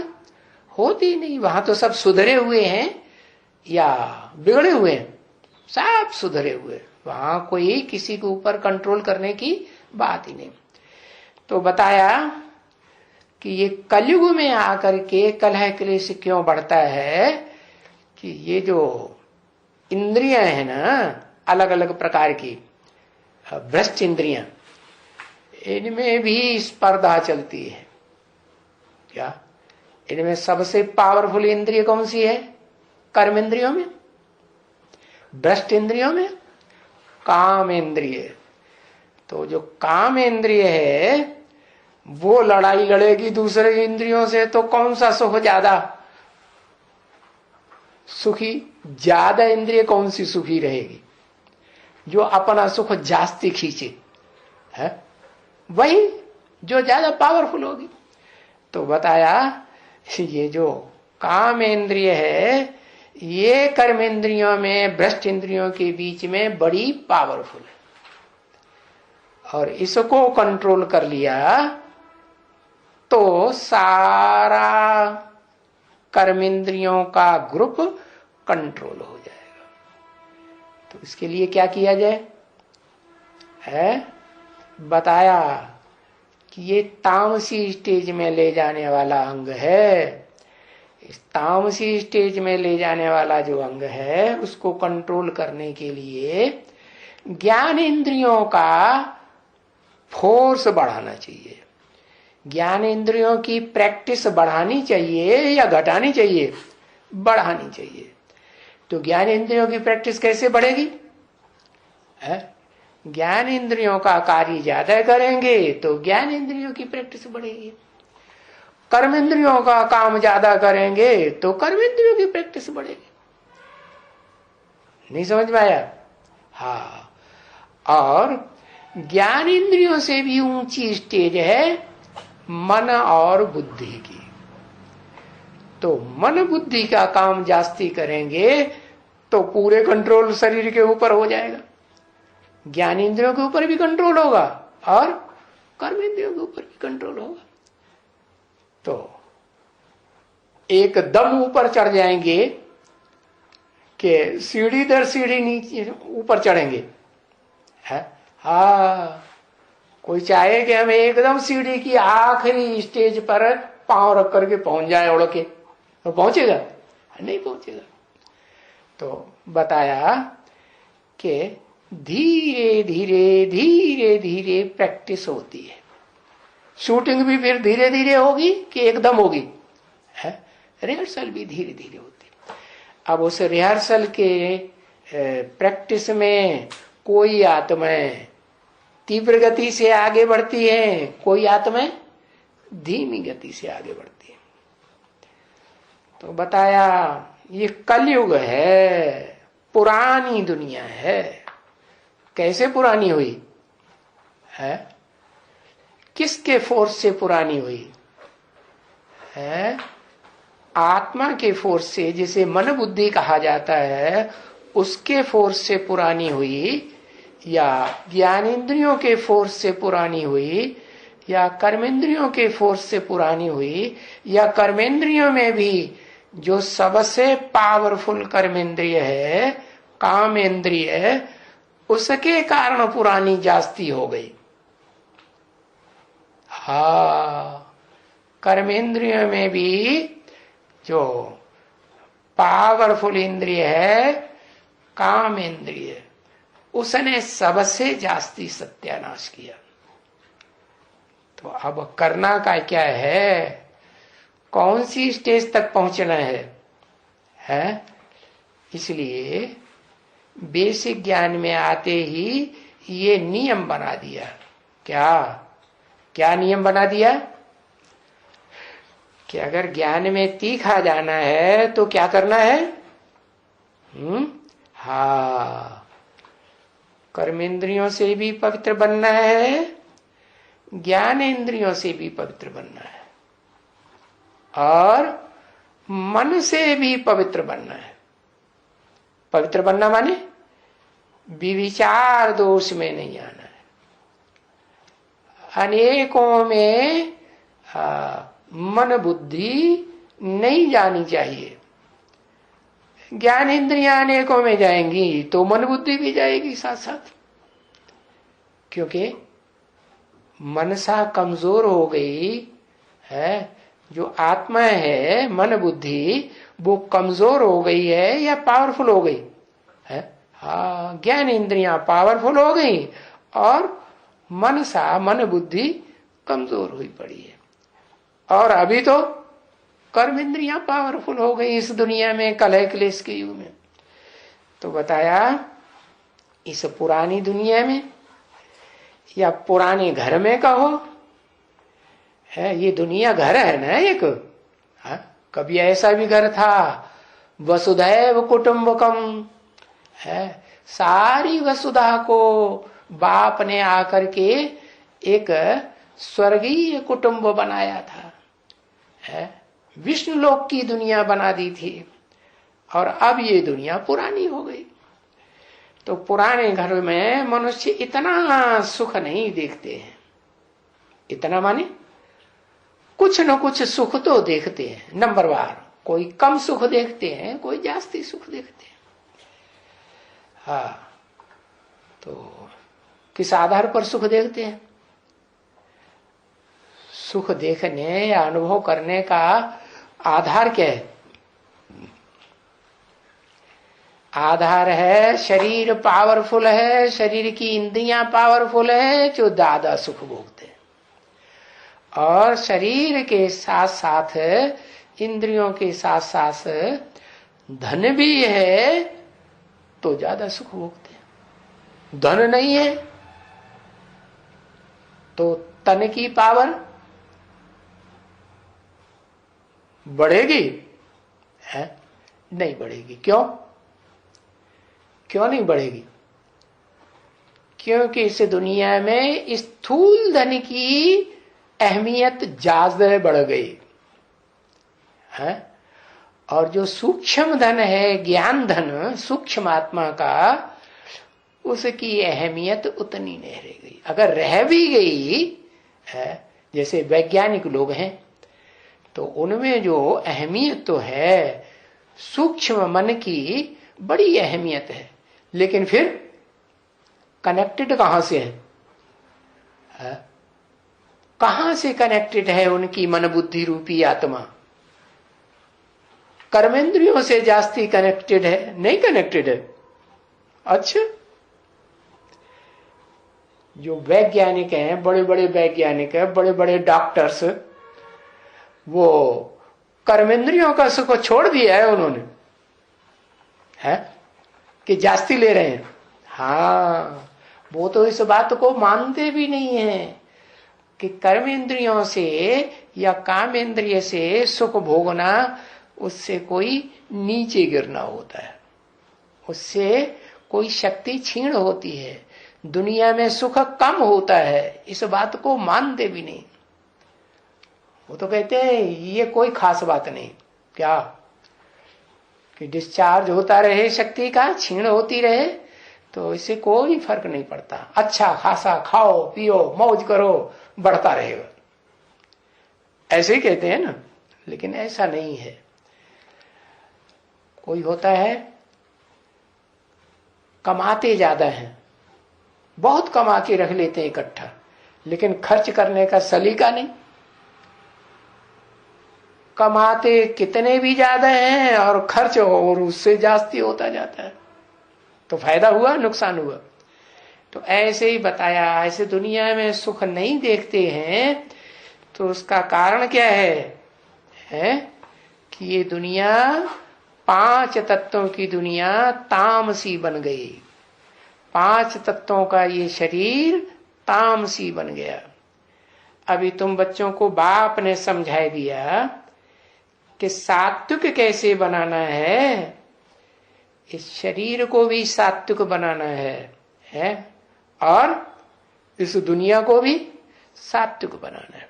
होती नहीं। वहां तो सब सुधरे हुए हैं या बिगड़े हुए हैं, सब सुधरे हुए। वहां कोई किसी के ऊपर कंट्रोल करने की बात ही नहीं। तो बताया कि ये कलयुग में आकर के कलह क्लेश क्यों बढ़ता है कि ये जो इंद्रियां है ना, अलग अलग प्रकार की भ्रष्ट इंद्रियां, इनमें भी स्पर्धा चलती है। क्या? इनमें सबसे पावरफुल इंद्रिय कौन सी है? कर्म इंद्रियों में, भ्रष्ट इंद्रियों में काम इंद्रिय। तो जो काम इंद्रिय है वो लड़ाई लड़ेगी दूसरे इंद्रियों से, तो कौन सा सुख ज्यादा सुखी? ज्यादा इंद्रिय कौन सी सुखी रहेगी? जो अपना सुख जास्ती खींचे है, वही जो ज्यादा पावरफुल होगी। तो बताया ये जो काम इंद्रिय है ये कर्म इंद्रियों में, भ्रष्ट इंद्रियों के बीच में बड़ी पावरफुल है, और इसको कंट्रोल कर लिया तो सारा कर्म इंद्रियों का ग्रुप कंट्रोल हो जाएगा। तो इसके लिए क्या किया जाए है? बताया कि ये तामसी स्टेज में ले जाने वाला अंग है। इस तामसी स्टेज में ले जाने वाला जो अंग है उसको कंट्रोल करने के लिए ज्ञान इंद्रियों का फोर्स बढ़ाना चाहिए। ज्ञान इंद्रियों की प्रैक्टिस बढ़ानी चाहिए या घटानी चाहिए? बढ़ानी चाहिए। तो ज्ञान इंद्रियों की प्रैक्टिस कैसे बढ़ेगी? ज्ञान इंद्रियों का कार्य ज्यादा करेंगे तो ज्ञान इंद्रियों की प्रैक्टिस बढ़ेगी। कर्म इंद्रियों का काम ज्यादा करेंगे तो कर्म इंद्रियों की प्रैक्टिस बढ़ेगी। नहीं समझ में आया? हाँ, और ज्ञान इंद्रियों से भी ऊंची स्टेज है मन और बुद्धि की। तो मन बुद्धि का काम जास्ती करेंगे तो पूरे कंट्रोल शरीर के ऊपर हो जाएगा, ज्ञान इंद्रियों के ऊपर भी कंट्रोल होगा और कर्म इंद्रियों के ऊपर भी कंट्रोल होगा। तो एकदम ऊपर चढ़ जाएंगे कि सीढ़ी दर सीढ़ी नीचे ऊपर चढ़ेंगे है। हाँ, कोई चाहे कि हम एकदम सीढ़ी की आखिरी स्टेज पर पांव रख करके पहुंच जाए उड़ के, तो पहुंचेगा? नहीं पहुंचेगा। तो बताया कि धीरे धीरे धीरे धीरे प्रैक्टिस होती है। शूटिंग भी फिर धीरे धीरे होगी कि एकदम होगी? है, रिहर्सल भी धीरे धीरे होती। अब उस रिहर्सल के प्रैक्टिस में कोई आत्माएं तीव्र गति से आगे बढ़ती है, कोई आत्माएं धीमी गति से आगे बढ़ती है। तो बताया ये कलयुग है, पुरानी दुनिया है। कैसे पुरानी हुई है? किसके फोर्स से पुरानी हुई है? आत्मा के फोर्स से, जिसे मन बुद्धि कहा जाता है, उसके फोर्स से पुरानी हुई, या ज्ञानेंद्रियों के फोर्स से पुरानी हुई, या कर्मेंद्रियों के फोर्स से पुरानी हुई, या कर्मेंद्रियों में भी जो सबसे पावरफुल कर्मेंद्रिय है, कामेंद्रिय, उसके कारण पुरानी जास्ती हो गई। कर्मेंद्रियों में भी जो पावरफुल इंद्रिय है, कामेंद्रिय, उसने सबसे जास्ती सत्यानाश किया। तो अब करना का क्या है? कौन सी स्टेज तक पहुंचना है? इसलिए बेसिक ज्ञान में आते ही ये नियम बना दिया। क्या नियम बना दिया? कि अगर ज्ञान में तीखा जाना है तो क्या करना है? कर्मेंद्रियों से भी पवित्र बनना है, ज्ञानेंद्रियों से भी पवित्र बनना है, और मन से भी पवित्र बनना है। पवित्र बनना माने विविचार दोष में नहीं आना है। अनेकों में मन बुद्धि नहीं जानी चाहिए। ज्ञान इंद्रियां अनेकों में जाएंगी तो मन बुद्धि भी जाएगी साथ साथ, क्योंकि मनसा कमजोर हो गई है। जो आत्मा है, मन बुद्धि, वो कमजोर हो गई है या पावरफुल हो गई है? ज्ञान इंद्रियां पावरफुल हो गई और मनसा, मन बुद्धि कमजोर हुई पड़ी है। और अभी तो कर्म इंद्रियां पावरफुल हो गई इस दुनिया में, कलह क्लेश के युग में। तो बताया इस पुरानी दुनिया में या पुराने घर में कहो, है ये दुनिया घर है ना एक। कभी ऐसा भी घर था, वसुधैव कुटुंबकम है, सारी वसुधा को बाप ने आकर के एक स्वर्गीय कुटुंब बनाया था, है विष्णु लोक की दुनिया बना दी थी। और अब ये दुनिया पुरानी हो गई। तो पुराने घर में मनुष्य इतना सुख नहीं देखते हैं। इतना माने कुछ न कुछ सुख तो देखते हैं नंबरवार। कोई कम सुख देखते हैं, कोई जास्ती सुख देखते हैं। तो किस आधार पर सुख देखते हैं? सुख देखने या अनुभव करने का आधार क्या है? आधार है शरीर पावरफुल है, शरीर की इंद्रियां पावरफुल है जो ज्यादा सुख भोगते हैं, और शरीर के साथ साथ इंद्रियों के साथ साथ धन भी है तो ज्यादा सुख भोगते हैं। धन नहीं है तो तन की पावर बढ़ेगी है? नहीं बढ़ेगी। क्यों नहीं बढ़ेगी? क्योंकि इस दुनिया में स्थूल धन की अहमियत ज्यादा बढ़ गई है, और जो सूक्ष्म धन है, ज्ञान धन, सूक्ष्म आत्मा का, उसकी अहमियत उतनी नहीं रह गई। अगर रह भी गई है, जैसे वैज्ञानिक लोग हैं, तो उनमें जो अहमियत तो है, सूक्ष्म मन की बड़ी अहमियत है, लेकिन फिर कनेक्टेड कहां से है? कहां से कनेक्टेड है उनकी मन बुद्धि रूपी आत्मा? कर्मेंद्रियों से जास्ती कनेक्टेड है? नहीं कनेक्टेड है। अच्छा, जो वैज्ञानिक हैं, बड़े बड़े वैज्ञानिक हैं, बड़े बड़े डॉक्टर्स, वो कर्मेंद्रियों का सुख छोड़ दिया है उन्होंने, है कि जास्ती ले रहे हैं। हाँ, वो तो इस बात को मानते भी नहीं है कि कर्मेंद्रियों से या कामेंद्रिय से सुख भोगना उससे कोई नीचे गिरना होता है, उससे कोई शक्ति क्षीण होती है, दुनिया में सुख कम होता है, इस बात को मानते भी नहीं। वो तो कहते हैं ये कोई खास बात नहीं, क्या कि डिस्चार्ज होता रहे शक्ति का, क्षीण होती रहे, तो इससे कोई फर्क नहीं पड़ता, अच्छा खासा खाओ पियो मौज करो, बढ़ता रहेगा, ऐसे ही कहते हैं ना। लेकिन ऐसा नहीं है। कोई होता है कमाते ज्यादा हैं, बहुत कमा के रख लेते हैं इकट्ठा, लेकिन खर्च करने का सलीका नहीं। कमाते कितने भी ज्यादा हैं और खर्च और उससे जास्ती होता जाता है, तो फायदा हुआ नुकसान हुआ। तो ऐसे ही बताया, ऐसे दुनिया में सुख नहीं देखते हैं, तो उसका कारण क्या है कि ये दुनिया 5 तत्वों की दुनिया तामसी बन गई। 5 तत्वों का ये शरीर तामसी बन गया। अभी तुम बच्चों को बाप ने समझा दिया कि सात्विक कैसे बनाना है, इस शरीर को भी सात्विक बनाना है और इस दुनिया को भी सात्विक बनाना है।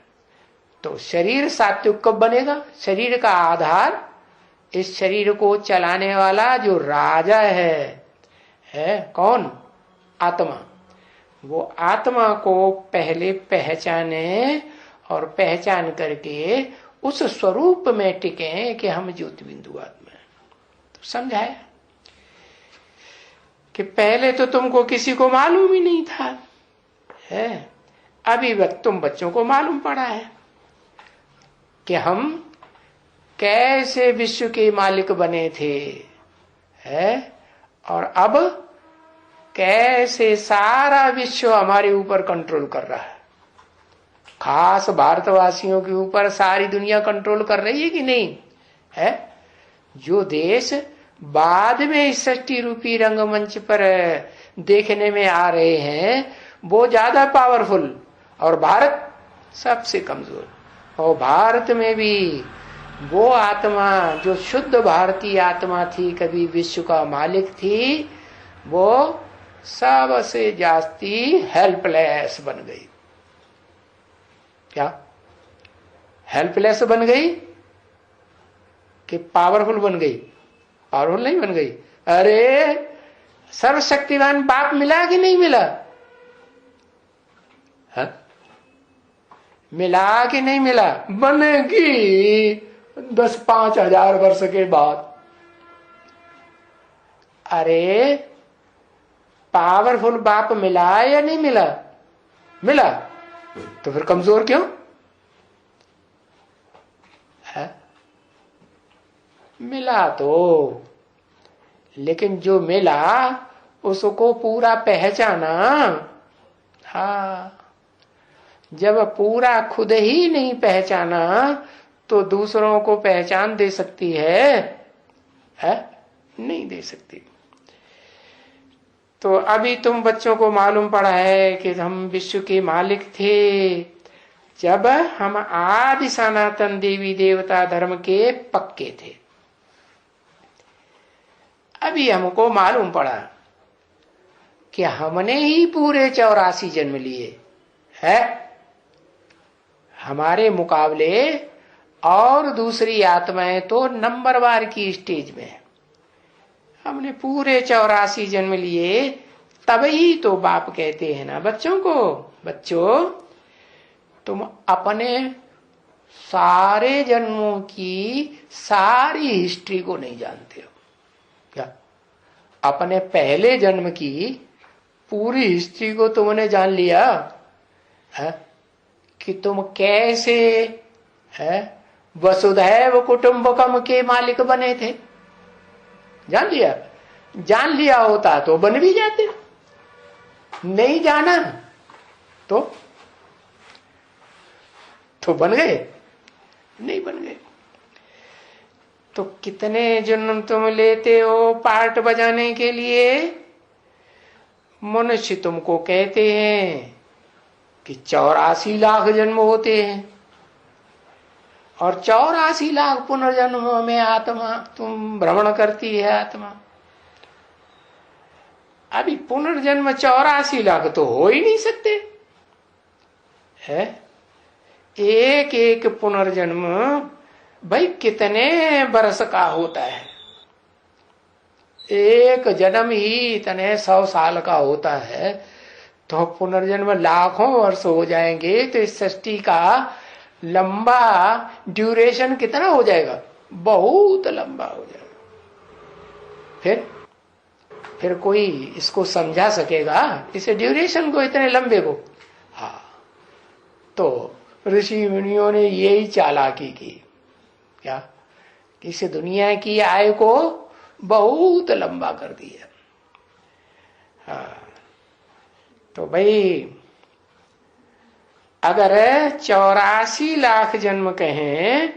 तो शरीर सात्विक कब बनेगा? शरीर का आधार, इस शरीर को चलाने वाला जो राजा है कौन? आत्मा। वो आत्मा को पहले पहचाने और पहचान करके उस स्वरूप में टिके कि हम ज्योति बिंदु आत्मा है। तो समझाया कि पहले तो तुमको किसी को मालूम ही नहीं था, है अभी तुम बच्चों को मालूम पड़ा है कि हम कैसे विश्व के मालिक बने थे, है और अब कैसे सारा विश्व हमारे ऊपर कंट्रोल कर रहा है। खास भारतवासियों के ऊपर सारी दुनिया कंट्रोल कर रही है कि नहीं है? जो देश बाद में इस सृष्टि रूपी रंगमंच पर देखने में आ रहे हैं वो ज्यादा पावरफुल और भारत सबसे कमजोर। और भारत में भी वो आत्मा जो शुद्ध भारतीय आत्मा थी, कभी विश्व का मालिक थी, वो सबसे जास्ती हेल्पलेस बन गई। क्या हेल्पलेस बन गई कि पावरफुल बन गई? पावरफुल नहीं बन गई। अरे सर्वशक्तिमान बाप मिला कि नहीं मिला? है? मिला कि नहीं मिला? बनेगी 10-5 हजार वर्ष के बाद। अरे पावरफुल बाप मिला या नहीं मिला? मिला। तो फिर कमजोर क्यों है? मिला तो, लेकिन जो मिला उसको पूरा पहचाना। हाँ, जब पूरा खुद ही नहीं पहचाना तो दूसरों को पहचान दे सकती है? नहीं दे सकती। तो अभी तुम बच्चों को मालूम पड़ा है कि हम विश्व के मालिक थे जब हम आदि सनातन देवी देवता धर्म के पक्के थे। अभी हमको मालूम पड़ा कि हमने ही पूरे 84 जन्म लिए है। हमारे मुकाबले और दूसरी आत्माएं तो नंबरवार की स्टेज में है। हमने पूरे 84 जन्म लिए, तभी तो बाप कहते हैं ना बच्चों को, बच्चों तुम अपने सारे जन्मों की सारी हिस्ट्री को नहीं जानते हो। क्या अपने पहले जन्म की पूरी हिस्ट्री को तुमने जान लिया है कि तुम कैसे है वसुधैव कुटुंबकम के मालिक बने थे? जान लिया? जान लिया होता तो बन भी जाते। नहीं जाना तो बन गए? नहीं बन गए। तो कितने जन्म तुम लेते हो पार्ट बजाने के लिए? मनुष्य तुमको कहते हैं कि 84 लाख जन्म होते हैं, और 84 लाख पुनर्जन्मों में आत्मा तुम भ्रमण करती है आत्मा। अभी पुनर्जन्म 84 लाख तो हो ही नहीं सकते है। एक एक पुनर्जन्म भाई कितने वर्ष का होता है? एक जन्म ही इतने 100 साल का होता है, तो पुनर्जन्म लाखों वर्ष हो जाएंगे, तो इस सृष्टि का लंबा ड्यूरेशन कितना हो जाएगा? बहुत लंबा हो जाएगा। फिर कोई इसको समझा सकेगा इसे ड्यूरेशन को, इतने लंबे को? हाँ, तो ऋषि मुनियों ने यही चालाकी की, क्या? इस दुनिया की आयु को बहुत लंबा कर दिया। हाँ, तो भाई अगर 84 लाख जन्म कहें,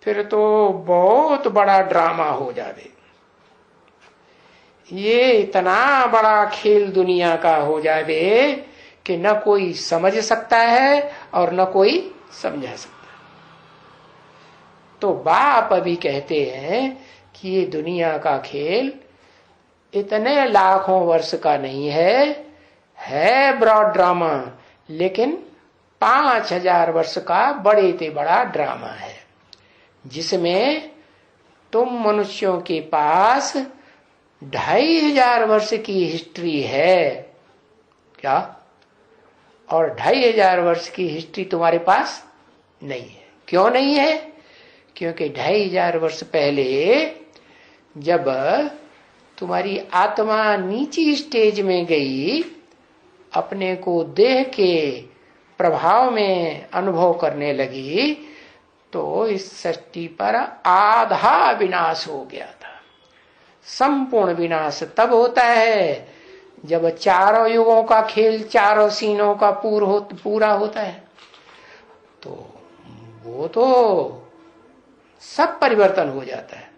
फिर तो बहुत बड़ा ड्रामा हो जावे। ये इतना बड़ा खेल दुनिया का हो जावे कि न कोई समझ सकता है और न कोई समझा सकता। तो बाप अभी कहते हैं कि ये दुनिया का खेल इतने लाखों वर्ष का नहीं है ब्रॉड ड्रामा, लेकिन 5000 वर्ष का बड़े से बड़ा ड्रामा है, जिसमें तुम मनुष्यों के पास 2500 वर्ष की हिस्ट्री है, क्या? और 2500 वर्ष की हिस्ट्री तुम्हारे पास नहीं है। क्यों नहीं है? क्योंकि 2500 वर्ष पहले जब तुम्हारी आत्मा नीची स्टेज में गई, अपने को देह के प्रभाव में अनुभव करने लगी, तो इस सृष्टि पर आधा विनाश हो गया था। संपूर्ण विनाश तब होता है जब चारों युगों का खेल, चारों सीनों का पूरा होता है। तो वो तो सब परिवर्तन हो जाता है,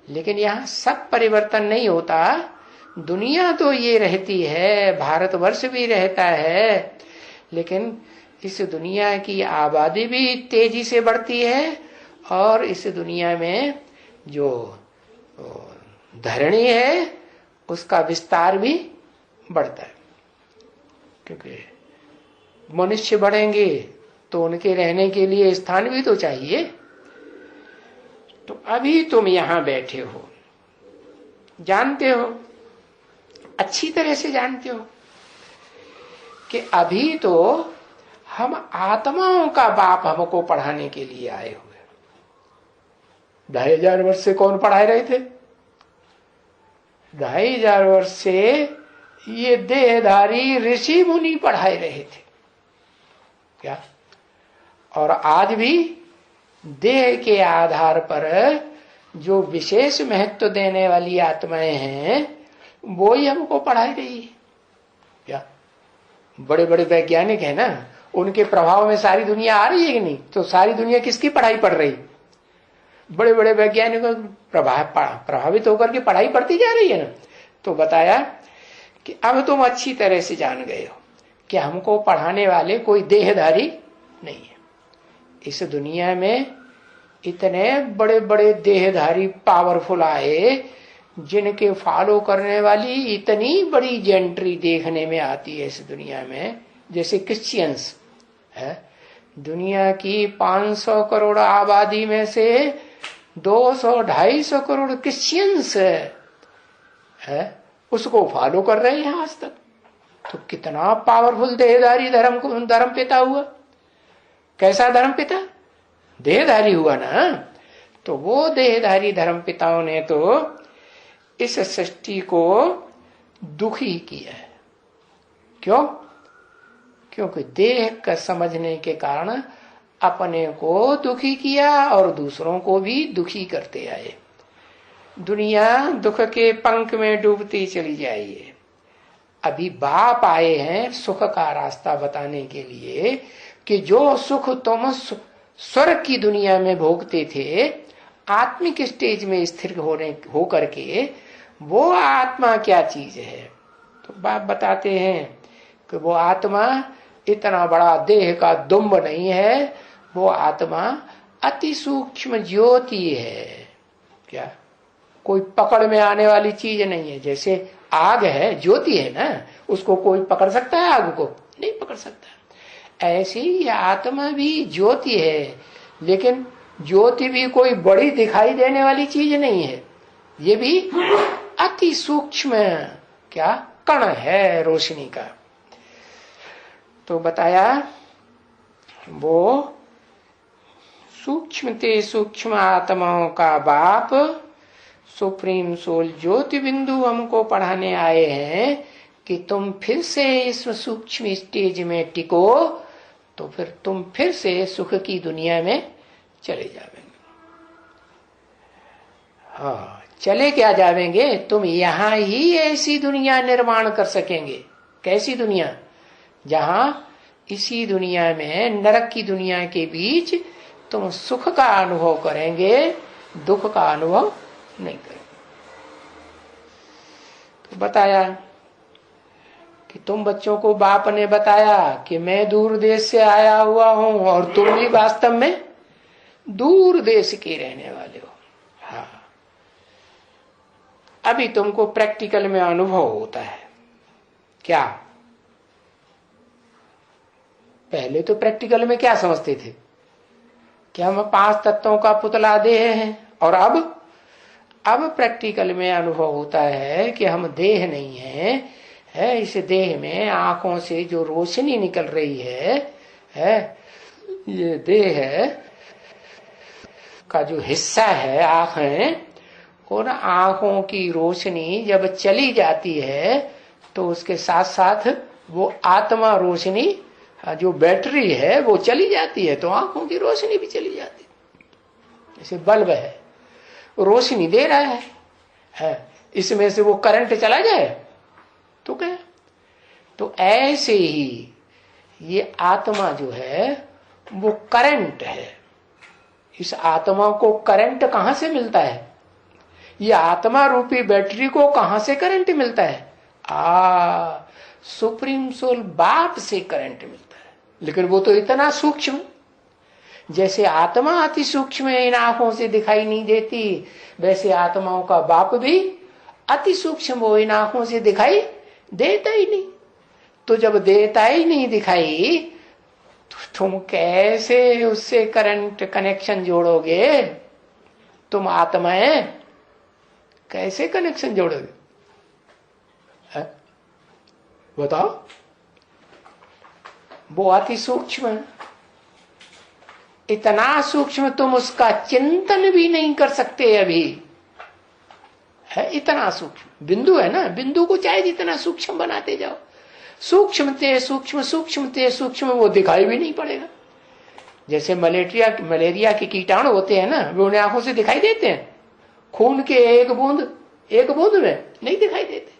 लेकिन यहाँ सब परिवर्तन नहीं होता। दुनिया तो ये रहती है, भारतवर्ष भी रहता है, लेकिन इस दुनिया की आबादी भी तेजी से बढ़ती है, और इस दुनिया में जो धरणी है उसका विस्तार भी बढ़ता है। क्योंकि मनुष्य बढ़ेंगे तो उनके रहने के लिए स्थान भी तो चाहिए। तो अभी तुम यहां बैठे हो, जानते हो, अच्छी तरह से जानते हो कि अभी तो हम आत्माओं का बाप हमको पढ़ाने के लिए आए हुए। 2500 वर्ष से कौन पढ़ाए रहे थे? 2500 वर्ष से ये देहधारी ऋषि मुनि पढ़ाए रहे थे, क्या? और आज भी देह के आधार पर जो विशेष महत्व देने वाली आत्माएं हैं, वो ही हमको पढ़ाई रही है, क्या? बड़े बड़े वैज्ञानिक है ना, उनके प्रभाव में सारी दुनिया आ रही है कि नहीं? तो सारी दुनिया किसकी पढ़ाई पढ़ रही? बड़े बड़े वैज्ञानिकों प्रभावित होकर के पढ़ाई पढ़ती जा रही है ना। तो बताया कि अब तुम अच्छी तरह से जान गए हो कि हमको पढ़ाने वाले कोई देहधारी नहीं है। इस दुनिया में इतने बड़े बड़े देहधारी पावरफुल आए, जिनके फॉलो करने वाली इतनी बड़ी जेंट्री देखने में आती है इस दुनिया में, जैसे क्रिश्चियंस है। दुनिया की 500 करोड़ आबादी में से 200-250 करोड़ क्रिश्चियंस है, उसको फॉलो कर रहे हैं आज तक। तो कितना पावरफुल देहधारी धर्म पिता हुआ। कैसा धर्म पिता? देहधारी हुआ ना। तो वो देहधारी धर्म पिताओं ने तो इस सृष्टि को दुखी किया है। क्यों? क्योंकि देह का समझने के कारण अपने को दुखी किया और दूसरों को भी दुखी करते आए। दुनिया दुख के पंख में डूबती चली जाइए। अभी बाप आए हैं सुख का रास्ता बताने के लिए कि जो सुख तुम स्वर्ग की दुनिया में भोगते थे, आत्मिक स्टेज में स्थिर हो करके वो आत्मा क्या चीज है। तो बाप बताते हैं कि वो आत्मा इतना बड़ा देह का दुम्ब नहीं है, वो आत्मा अति सूक्ष्म ज्योति है। क्या कोई पकड़ में आने वाली चीज नहीं है। जैसे आग है, ज्योति है ना, उसको कोई पकड़ सकता है? आग को नहीं पकड़ सकता। ऐसी ये आत्मा भी ज्योति है, लेकिन ज्योति भी कोई बड़ी दिखाई देने वाली चीज नहीं है। ये भी अति सूक्ष्म क्या कण है रोशनी का। तो बताया वो सूक्ष्म ते सूक्ष्म आत्माओं का बाप सुप्रीम सोल ज्योति बिंदु हमको पढ़ाने आए हैं कि तुम फिर से इस सूक्ष्म स्टेज में टिको, तो फिर तुम फिर से सुख की दुनिया में चले जावेंगे। हाँ, चले क्या जावेंगे, तुम यहां ही ऐसी दुनिया निर्माण कर सकेंगे। कैसी दुनिया? जहां इसी दुनिया में नरक की दुनिया के बीच तुम सुख का अनुभव करेंगे, दुख का अनुभव नहीं करेंगे। तो बताया कि तुम बच्चों को बाप ने बताया कि मैं दूर देश से आया हुआ हूं और तुम भी वास्तव में दूर देश के रहने वाले हो। हाँ, अभी तुमको प्रैक्टिकल में अनुभव होता है। क्या पहले तो प्रैक्टिकल में क्या समझते थे कि हम 5 तत्वों का पुतला देह हैं, और अब प्रैक्टिकल में अनुभव होता है कि हम देह नहीं है। इस देह में आंखों से जो रोशनी निकल रही है ये देह का जो हिस्सा है आंखें, उन आंखों की रोशनी जब चली जाती है तो उसके साथ साथ वो आत्मा रोशनी, जो बैटरी है वो चली जाती है, तो आंखों की रोशनी भी चली जाती है। जैसे बल्ब है, रोशनी दे रहा है, इसमें से वो करंट चला जाए तो क्या? तो ऐसे ही ये आत्मा जो है वो करंट है। इस आत्मा को करंट कहां से मिलता है? ये आत्मा रूपी बैटरी को कहां से करंट मिलता है? सुप्रीम सोल बाप से करंट मिलता है। लेकिन वो तो इतना सूक्ष्म, जैसे आत्मा अति सूक्ष्म इन आंखों से दिखाई नहीं देती, वैसे आत्माओं का बाप भी अति सूक्ष्म, वो इन आंखों से दिखाई देता ही नहीं। तो जब देता ही नहीं दिखाई, तो तुम कैसे उससे करंट कनेक्शन जोड़ोगे? तुम आत्माएं कैसे कनेक्शन जोड़ोगे? बताओ। वो अति सूक्ष्म है, इतना सूक्ष्म तुम उसका चिंतन भी नहीं कर सकते अभी है। इतना सूक्ष्म बिंदु है ना, बिंदु को चाहे जितना सूक्ष्म बनाते जाओ, सूक्ष्मते सूक्ष्म सूक्ष्मते सूक्ष्म वो दिखाई भी नहीं पड़ेगा। जैसे मलेरिया के कीटाणु होते हैं ना, वो उन्हें आंखों से दिखाई देते हैं, खून के एक बूंद में नहीं दिखाई देते।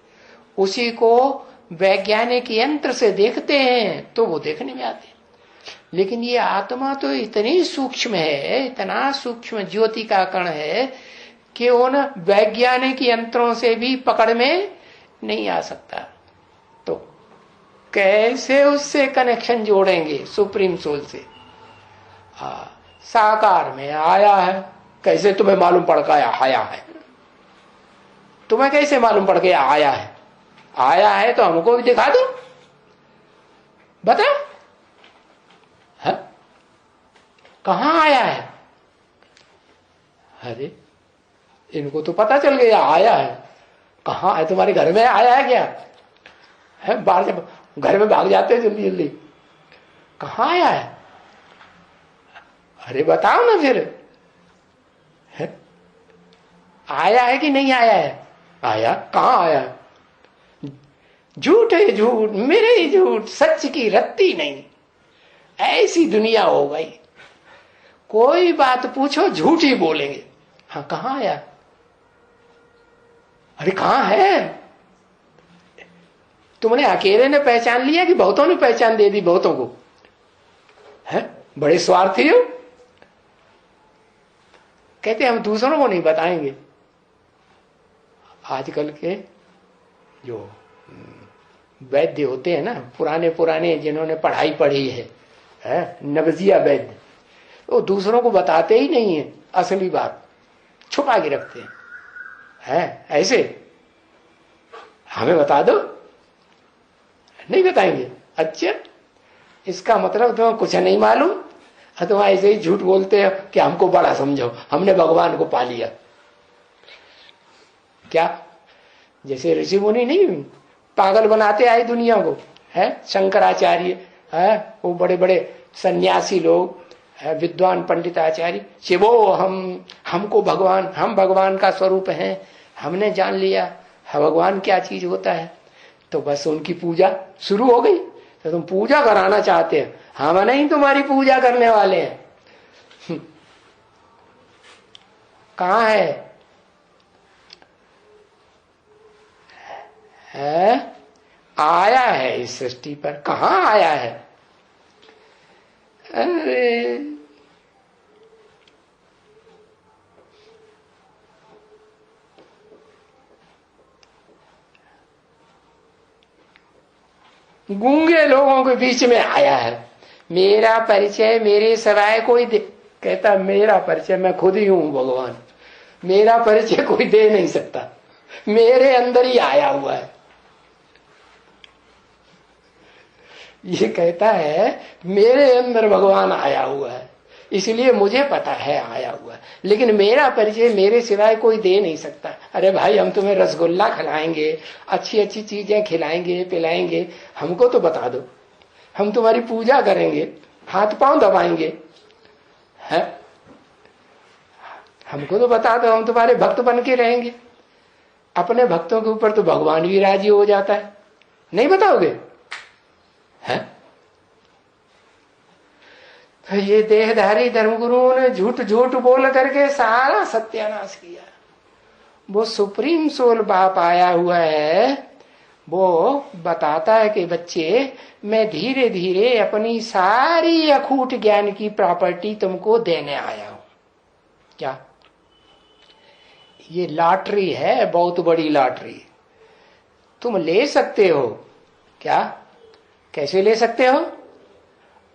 उसी को वैज्ञानिक यंत्र से देखते हैं तो वो देखने में आते हैं। लेकिन ये आत्मा तो इतनी सूक्ष्म है, इतना सूक्ष्म ज्योति का कण है कि उन वैज्ञानिक यंत्रों से भी पकड़ में नहीं आ सकता। तो कैसे उससे कनेक्शन जोड़ेंगे सुप्रीम सोल से? साकार में आया है। कैसे तुम्हें मालूम पड़ गया आया है? तुम्हें कैसे मालूम पड़ गया आया है? आया है तो हमको भी दिखा दो, बता। है? कहां आया है? अरे इनको तो पता चल गया आया है। कहां है? तुम्हारे घर में आया है क्या? है बाहर जब घर में भाग जाते हैं जल्दी जल्दी, कहां आया है? अरे बताओ ना फिर, है? आया है कि नहीं आया है? आया। कहां आया? झूठ है झूठ, मेरे ही झूठ, सच की रत्ती नहीं। ऐसी दुनिया हो गई, कोई बात पूछो झूठ ही बोलेंगे। हाँ कहां आया? अरे कहां है? तुमने अकेले ने पहचान लिया कि बहुतों ने पहचान दे दी बहुतों को? है बड़े स्वार्थी हो। कहते हम दूसरों को नहीं बताएंगे। आजकल के जो वैद्य होते हैं ना, पुराने पुराने जिन्होंने पढ़ाई पढ़ी है नवजिया वैद्य, वो दूसरों को बताते ही नहीं है, असली बात छुपा के रखते हैं। ऐसे हमें बता दो, नहीं बताएंगे। अच्छा, इसका मतलब तुम्हें कुछ नहीं मालूम, तुम ऐसे ही झूठ बोलते हो कि हमको बड़ा समझो, हमने भगवान को पा लिया। क्या जैसे ऋषि मुनि नहीं पागल बनाते आए दुनिया को, है शंकराचार्य, है वो बड़े बड़े सन्यासी लोग, विद्वान पंडिताचार्य, शिवो हमको भगवान, हम भगवान का स्वरूप हैं, हमने जान लिया भगवान क्या चीज होता है। तो बस उनकी पूजा शुरू हो गई। तो तुम पूजा कराना चाहते हैं, हम नहीं तुम्हारी पूजा करने वाले हैं। कहाँ है आया है इस सृष्टि पर? कहाँ आया है? अरे गूंगे लोगों के बीच में आया है। मेरा परिचय मेरे सिवाय कोई कहता मेरा परिचय मैं खुद ही हूं भगवान, मेरा परिचय कोई दे नहीं सकता, मेरे अंदर ही आया हुआ है। ये कहता है मेरे अंदर भगवान आया हुआ है, इसलिए मुझे पता है आया हुआ है, लेकिन मेरा परिचय मेरे सिवाय कोई दे नहीं सकता। अरे भाई, हम तुम्हें रसगुल्ला खिलाएंगे, अच्छी अच्छी चीजें खिलाएंगे पिलाएंगे, हमको तो बता दो, हम तुम्हारी पूजा करेंगे, हाथ पांव दबाएंगे, है हमको तो बता दो, हम तुम्हारे भक्त बन के रहेंगे। अपने भक्तों के ऊपर तो भगवान भी राजी हो जाता है, नहीं बताओगे? है तो ये देहधारी धर्मगुरुओं ने झूठ झूठ बोल करके सारा सत्यानाश किया। वो सुप्रीम सोल बाप आया हुआ है, वो बताता है कि बच्चे, मैं धीरे धीरे अपनी सारी अखूट ज्ञान की प्रॉपर्टी तुमको देने आया हूं। क्या ये लॉटरी है? बहुत बड़ी लॉटरी, तुम ले सकते हो क्या? कैसे ले सकते हो?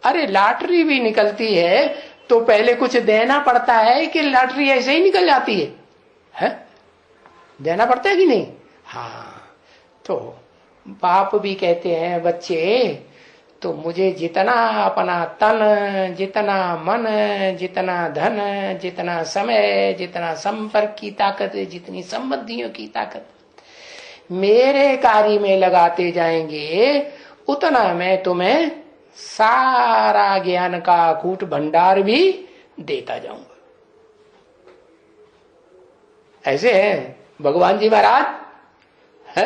अरे लॉटरी भी निकलती है तो पहले कुछ देना पड़ता है कि लॉटरी ऐसे ही निकल जाती है? देना पड़ता है कि नहीं? हाँ, तो बाप भी कहते हैं बच्चे, तो मुझे जितना अपना तन, जितना मन, जितना धन, जितना समय, जितना संपर्क की ताकत, जितनी संबंधियों की ताकत मेरे कार्य में लगाते जाएंगे, उतना मैं तुम्हें सारा ज्ञान का कूट भंडार भी देता जाऊंगा। ऐसे है भगवान जी महाराज, है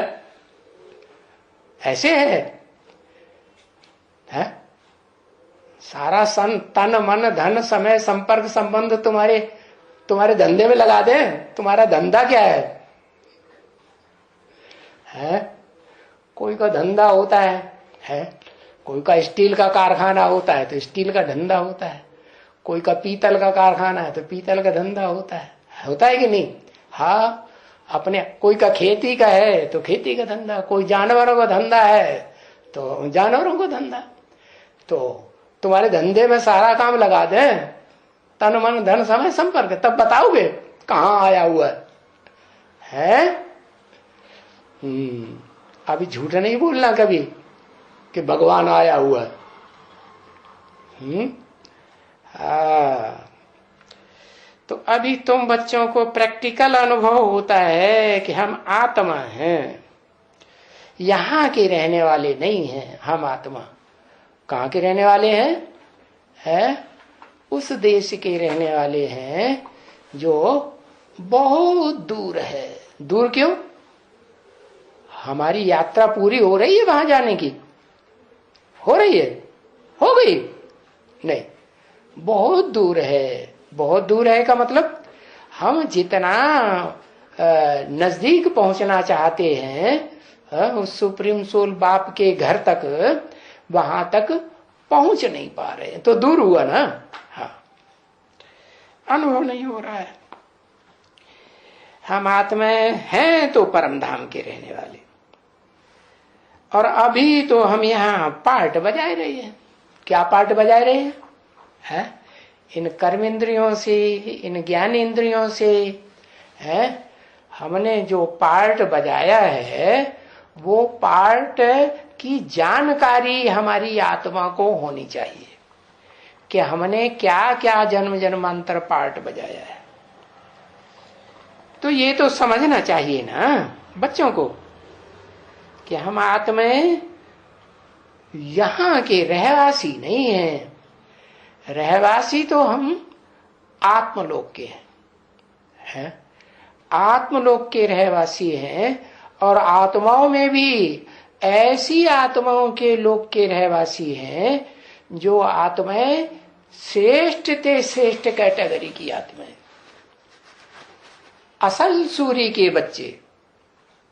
ऐसे है सारा तन मन धन समय संपर्क संबंध तुम्हारे धंधे में लगा दे। तुम्हारा धंधा क्या है? कोई का धंधा होता है, कोई का स्टील का कारखाना होता है तो स्टील का धंधा होता है, कोई का पीतल का कारखाना है तो पीतल का धंधा होता है कि नहीं? हाँ, अपने कोई का खेती का है तो खेती का धंधा, कोई जानवरों का धंधा है तो जानवरों का धंधा। तो तुम्हारे धंधे में सारा काम लगा दे, तन मन धन समय संपर्क, तब बताओगे कहाँ आया हुआ है? अभी झूठ नहीं बोलना कभी कि भगवान आया हुआ है। तो अभी तुम बच्चों को प्रैक्टिकल अनुभव होता है कि हम आत्मा हैं, यहाँ के रहने वाले नहीं हैं। हम आत्मा कहाँ के रहने वाले हैं? उस देश के रहने वाले हैं जो बहुत दूर है। दूर क्यों? हमारी यात्रा पूरी हो रही है वहां जाने की? हो रही है? हो गई? नहीं, बहुत दूर है। बहुत दूर है का मतलब हम जितना नजदीक पहुंचना चाहते हैं उस सुप्रीम सोल बाप के घर तक, वहां तक पहुंच नहीं पा रहे हैं, तो दूर हुआ ना। हाँ, अनुभव नहीं हो रहा है। हम आत्माएं हैं तो परम धाम के रहने वाले, और अभी तो हम यहाँ पार्ट बजाए रहे हैं। क्या पार्ट बजाए रहे हैं? है? इन कर्म इंद्रियों से, इन ज्ञान इंद्रियों से है, हमने जो पार्ट बजाया है, वो पार्ट की जानकारी हमारी आत्मा को होनी चाहिए कि हमने क्या क्या जन्म जन्मांतर पार्ट बजाया है। तो ये तो समझना चाहिए ना बच्चों को कि हम आत्माएं यहां के रहवासी नहीं हैं। रहवासी तो हम आत्मलोक के हैं, आत्मलोक के रहवासी हैं, और आत्माओं में भी ऐसी आत्माओं के लोक के रहवासी हैं जो आत्माएं श्रेष्ठ ते श्रेष्ठ कैटेगरी की आत्माएं, असल सूर्य के बच्चे।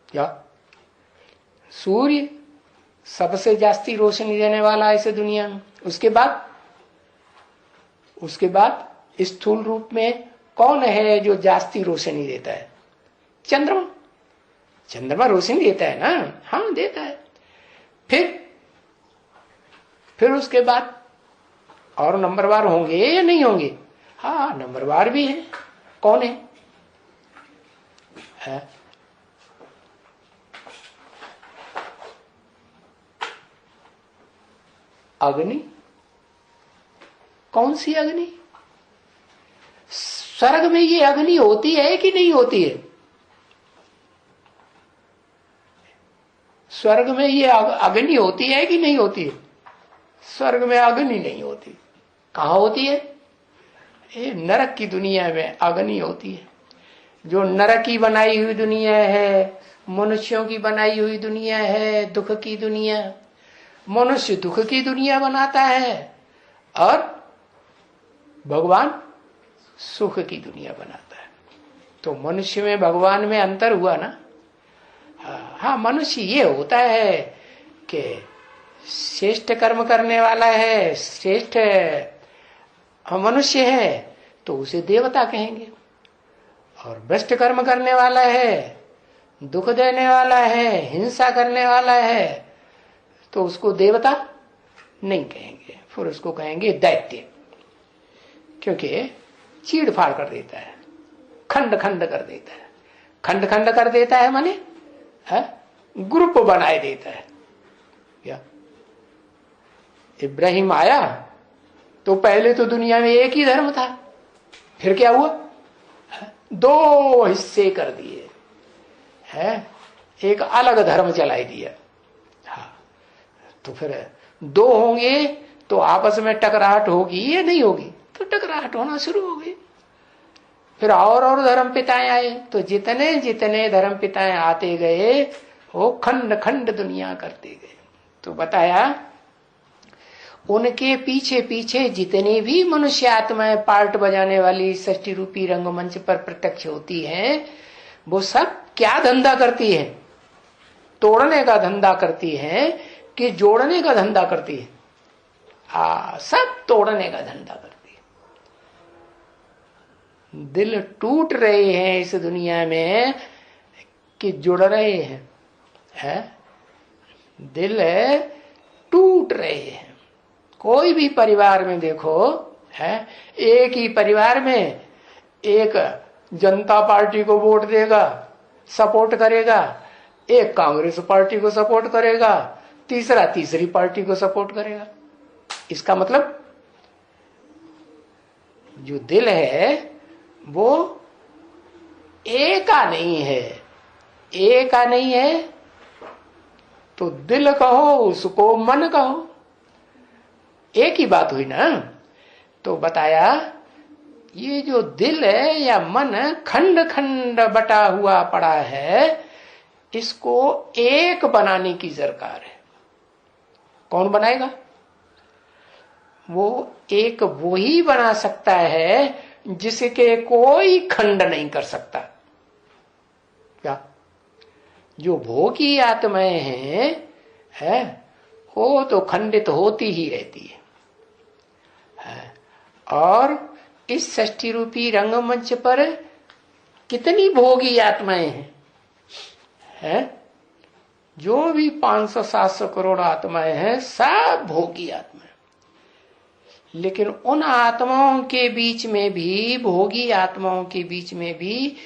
क्या सूर्य सबसे जास्ती रोशनी देने वाला इस दुनिया में? उसके बाद स्थूल रूप में कौन है जो जास्ती रोशनी देता है? चंद्रमा। चंद्रमा रोशनी देता है ना? हाँ, देता है। फिर उसके बाद और नंबरवार होंगे या नहीं होंगे? हाँ, नंबरवार भी है। कौन है? अग्नि। कौन सी अग्नि? स्वर्ग में ये अग्नि होती है कि नहीं होती है? स्वर्ग में ये अग्नि होती है कि नहीं होती है? स्वर्ग में अग्नि नहीं होती। कहां होती है? ये नरक की दुनिया में अग्नि होती है। जो नरक की बनाई हुई दुनिया है, मनुष्यों की बनाई हुई दुनिया है, दुख की दुनिया, मनुष्य दुख की दुनिया बनाता है और भगवान सुख की दुनिया बनाता है। तो मनुष्य में भगवान में अंतर हुआ ना। हाँ, मनुष्य ये होता है कि श्रेष्ठ कर्म करने वाला है, श्रेष्ठ मनुष्य है तो उसे देवता कहेंगे, और भ्रष्ट कर्म करने वाला है, दुख देने वाला है, हिंसा करने वाला है, तो उसको देवता नहीं कहेंगे, फिर उसको कहेंगे दैत्य, क्योंकि चीड़ फाड़ कर देता है, खंड खंड कर देता है। खंड खंड कर देता है माने ग्रुप बनाए देता है। क्या इब्राहिम आया तो पहले तो दुनिया में एक ही धर्म था, फिर क्या हुआ? दो हिस्से कर दिए हैं, एक अलग धर्म चलाई दिया। हाँ, तो फिर दो होंगे तो आपस में टकराहट होगी या नहीं होगी? तो टकराहट होना शुरू हो गई। फिर और धर्म पिताएं आए, तो जितने जितने धर्म पिताएं आते गए वो खंड खंड दुनिया करते गए। तो बताया उनके पीछे पीछे जितने भी मनुष्य आत्माएं पार्ट बजाने वाली सृष्टि रूपी रंगमंच पर प्रत्यक्ष होती हैं, वो सब क्या धंधा करती है? तोड़ने का धंधा करती है कि जोड़ने का धंधा करती है? सब तोड़ने का धंधा करती है। दिल टूट रहे हैं इस दुनिया में कि जुड़ रहे हैं, दिल टूट रहे हैं। कोई भी परिवार में देखो है, एक ही परिवार में एक जनता पार्टी को वोट देगा, सपोर्ट करेगा, एक कांग्रेस पार्टी को सपोर्ट करेगा, तीसरा तीसरी पार्टी को सपोर्ट करेगा। इसका मतलब जो दिल है वो एका नहीं है। एका नहीं है तो दिल कहो, उसको मन कहो, एक ही बात हुई ना। तो बताया ये जो दिल है या मन खंड खंड बटा हुआ पड़ा है, इसको एक बनाने की दरकार है। कौन बनाएगा? वो एक वो ही बना सकता है जिसके कोई खंड नहीं कर सकता। क्या? जो भोगी आत्माएं हैं, वो तो खंडित होती ही रहती है। और इस षष्ठी रूपी रंगमंच पर कितनी भोगी आत्माएं हैं? जो भी 500-700 करोड़ आत्माएं हैं, सब भोगी आत्माएं। लेकिन उन आत्माओं के बीच में भी, भोगी आत्माओं के बीच में भी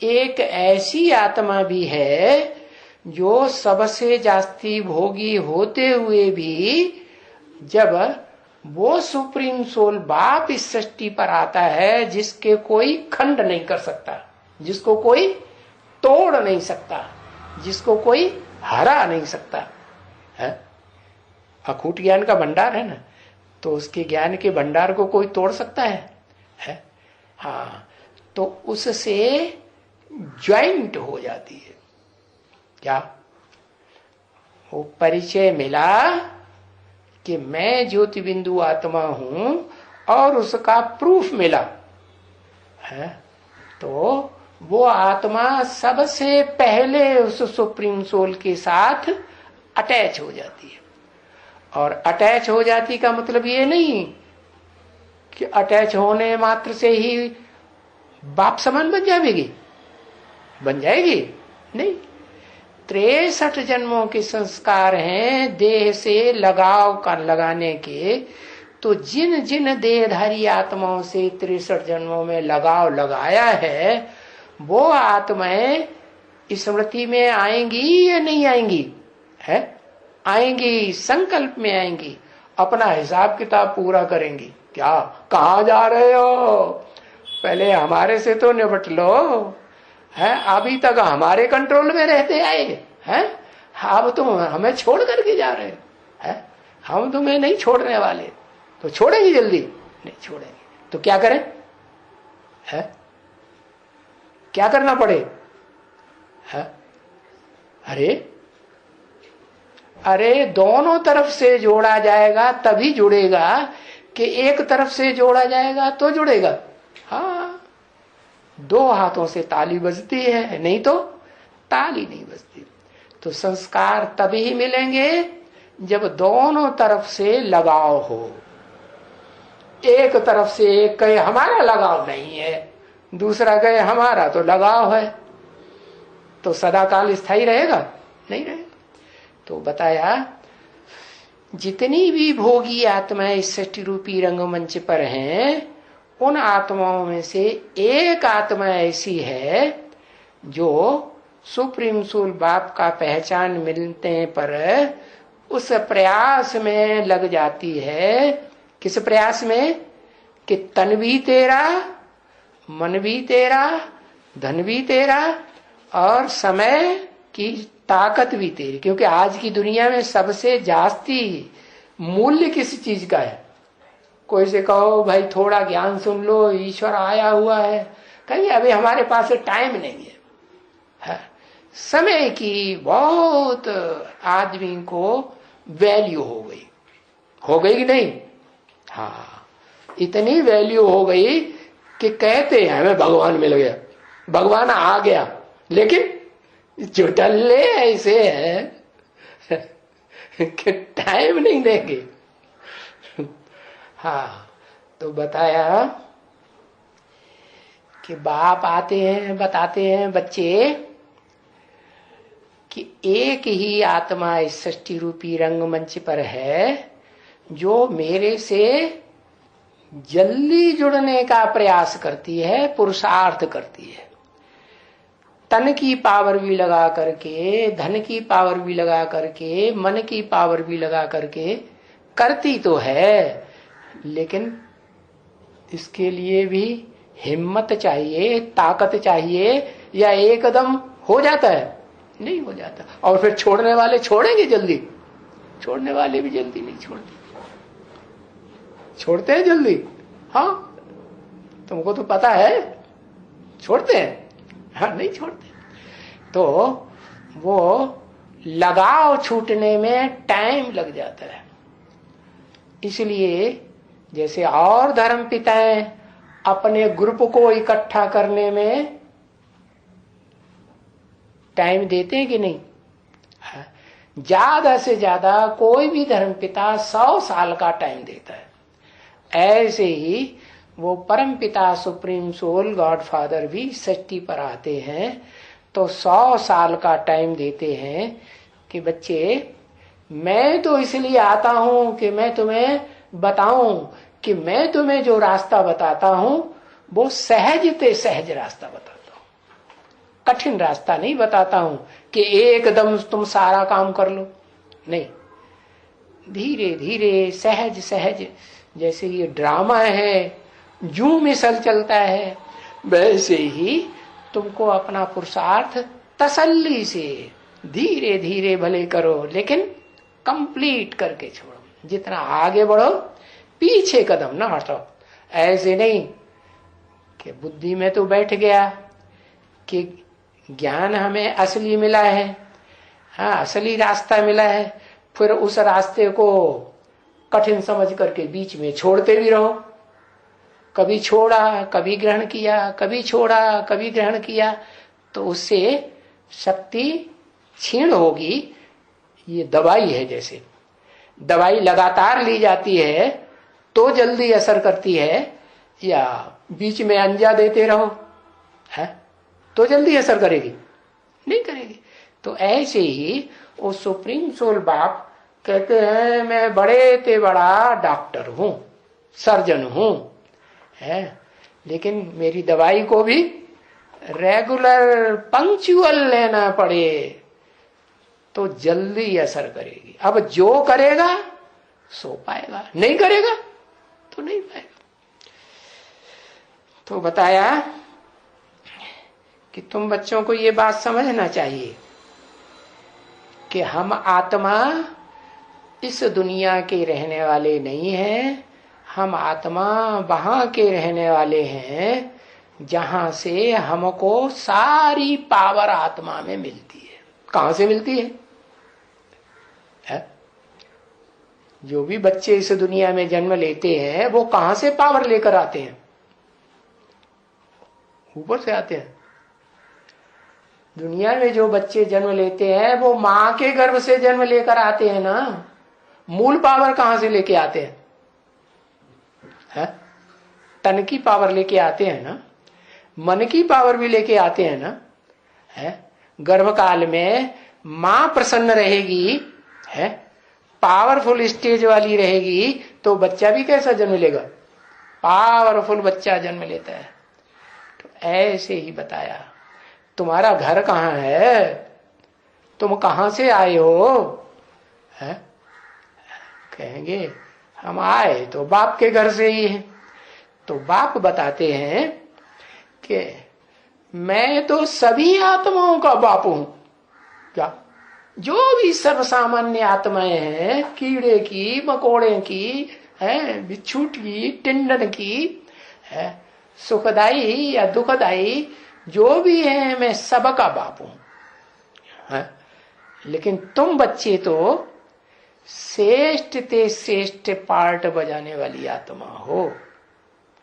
एक ऐसी आत्मा भी है जो सबसे जास्ती भोगी होते हुए भी जब वो सुप्रीम सोल बाप इस सृष्टि पर आता है, जिसके कोई खंड नहीं कर सकता, जिसको कोई तोड़ नहीं सकता, जिसको कोई हरा नहीं सकता है। अखूट ज्ञान का भंडार है ना, तो उसके ज्ञान के भंडार को कोई तोड़ सकता है? हाँ, तो उससे ज्वाइंट हो जाती है। क्या वो परिचय मिला कि मैं ज्योति बिंदु आत्मा हूं, और उसका प्रूफ मिला है, तो वो आत्मा सबसे पहले उस सुप्रीम सोल के साथ अटैच हो जाती है। और अटैच हो जाती का मतलब ये नहीं कि अटैच होने मात्र से ही बाप समान बन जाएगी, बन जाएगी नहीं। 63 जन्मों के संस्कार हैं देह से लगाव का लगाने के। तो जिन जिन देहधारी आत्माओं से 63 जन्मों में लगाव लगाया है, वो आत्माएं स्मृति में आएंगी या नहीं आएंगी? है, आएंगी, संकल्प में आएंगी, अपना हिसाब किताब पूरा करेंगी। क्या, कहाँ जा रहे हो? पहले हमारे से तो निपट लो है, अभी तक हमारे कंट्रोल में रहते आए हैं, अब तुम हमें छोड़ करके जा रहे हैं, हम तुम्हें नहीं छोड़ने वाले। तो छोड़ेंगे जल्दी? नहीं छोड़ेंगे। तो क्या करें? है, क्या करना पड़े? है, अरे दोनों तरफ से जोड़ा जाएगा तभी जुड़ेगा, कि एक तरफ से जोड़ा जाएगा तो जुड़ेगा। हाँ, 2 हाथों से ताली बजती है, नहीं तो ताली नहीं बजती। तो संस्कार तभी मिलेंगे जब दोनों तरफ से लगाव हो। एक तरफ से एक कहे हमारा लगाव नहीं है, दूसरा कहे हमारा तो लगाव है, तो सदाकाल स्थायी रहेगा? नहीं रहेगा। तो बताया, जितनी भी भोगी आत्माएं इस सृष्टि रूपी रंगमंच पर हैं, उन आत्माओं में से एक आत्मा ऐसी है जो सुप्रीम सोल बाप का पहचान मिलने पर उस प्रयास में लग जाती है। किस प्रयास में? कि तन भी तेरा, मन भी तेरा, धन भी तेरा, और समय की ताकत भी तेरी। क्योंकि आज की दुनिया में सबसे जास्ती मूल्य किस चीज का है? कोई से कहो भाई थोड़ा ज्ञान सुन लो, ईश्वर आया हुआ है, कहीं अभी हमारे पास टाइम नहीं है। समय की बहुत आदमी को वैल्यू हो गई कि नहीं? हाँ, इतनी वैल्यू हो गई कि कहते हैं हमें भगवान मिल गया, भगवान आ गया, लेकिन चुटल्ले ऐसे हैं कि टाइम नहीं देंगे। हाँ, तो बताया कि बाप आते हैं, बताते हैं बच्चे कि एक ही आत्मा इस सृष्टि रूपी रंगमंच पर है जो मेरे से जल्दी जुड़ने का प्रयास करती है, पुरुषार्थ करती है। तन की पावर भी लगा करके, धन की पावर भी लगा करके, मन की पावर भी लगा करके करती तो है, लेकिन इसके लिए भी हिम्मत चाहिए, ताकत चाहिए, या एकदम हो जाता है? नहीं हो जाता। और फिर छोड़ने वाले छोड़ेंगे जल्दी? छोड़ने वाले भी जल्दी नहीं छोड़ते। छोड़ते हैं जल्दी? हाँ, तुमको तो पता है, छोड़ते हैं? हाँ, नहीं छोड़ते। तो वो लगाव छूटने में टाइम लग जाता है। इसलिए जैसे और धर्म पिताएं अपने ग्रुप को इकट्ठा करने में टाइम देते हैं कि नहीं? ज्यादा से ज्यादा कोई भी धर्मपिता 100 साल का टाइम देता है। ऐसे ही वो परम पिता सुप्रीम सोल गॉड फादर भी सृष्टि पर आते हैं तो 100 साल का टाइम देते हैं कि बच्चे, मैं तो इसलिए आता हूं कि मैं तुम्हें बताऊं कि मैं तुम्हें जो रास्ता बताता हूं वो सहजते सहज रास्ता बताता हूं, कठिन रास्ता नहीं बताता हूं कि एकदम तुम सारा काम कर लो, नहीं, धीरे धीरे सहज सहज। जैसे ये ड्रामा है, जू मिसल चलता है, वैसे ही तुमको अपना पुरुषार्थ तसल्ली से धीरे धीरे भले करो, लेकिन कंप्लीट करके छोड़ो। जितना आगे बढ़ो पीछे कदम ना हटाओ। ऐसे नहीं कि बुद्धि में तो बैठ गया कि ज्ञान हमें असली मिला है, हाँ असली रास्ता मिला है, फिर उस रास्ते को कठिन समझ करके बीच में छोड़ते भी रहो। कभी छोड़ा, कभी ग्रहण किया, कभी छोड़ा, कभी ग्रहण किया, तो उससे शक्ति क्षीण होगी। ये दवाई है, जैसे दवाई लगातार ली जाती है तो जल्दी असर करती है, या बीच में अंजा देते रहो है तो जल्दी असर करेगी? नहीं करेगी। तो ऐसे ही वो सुप्रीम सोल बाप कहते हैं, मैं बड़े ते बड़ा डॉक्टर हूं, सर्जन हूं, है, लेकिन मेरी दवाई को भी रेगुलर पंक्चुअल लेना पड़े तो जल्दी असर करेगी। अब जो करेगा सो पाएगा, नहीं करेगा तो नहीं पाएगा। तो बताया कि तुम बच्चों को ये बात समझना चाहिए कि हम आत्मा इस दुनिया के रहने वाले नहीं हैं, हम आत्मा वहां के रहने वाले हैं जहां से हमको सारी पावर आत्मा में मिलती है। कहां से मिलती है? जो भी बच्चे इस दुनिया में जन्म लेते हैं वो कहां से पावर लेकर आते हैं? ऊपर से आते हैं। दुनिया में जो बच्चे जन्म लेते हैं वो मां के गर्भ से जन्म लेकर आते हैं ना। मूल पावर कहां से लेके आते हैं? तन की पावर लेके आते हैं ना, मन की पावर भी लेके आते हैं ना। है गर्भकाल में मां प्रसन्न रहेगी, है पावरफुल स्टेज वाली रहेगी, तो बच्चा भी कैसा जन्म लेगा? पावरफुल बच्चा जन्म लेता है। तो ऐसे ही बताया, तुम्हारा घर कहाँ है, तुम कहां से आए हो? है कहेंगे हम आए तो बाप के घर से ही है। तो बाप बताते हैं कि मैं तो सभी आत्माओं का बाप हूं। क्या? जो भी सर्वसामान्य आत्माएं हैं, कीड़े की, मकोड़े की, है बिच्छू की, टिंडन की, है सुखदाई या दुखदाई, जो भी है मैं सबका बाप हूं। लेकिन तुम बच्चे तो श्रेष्ठ ते श्रेष्ठ पार्ट बजाने वाली आत्मा हो।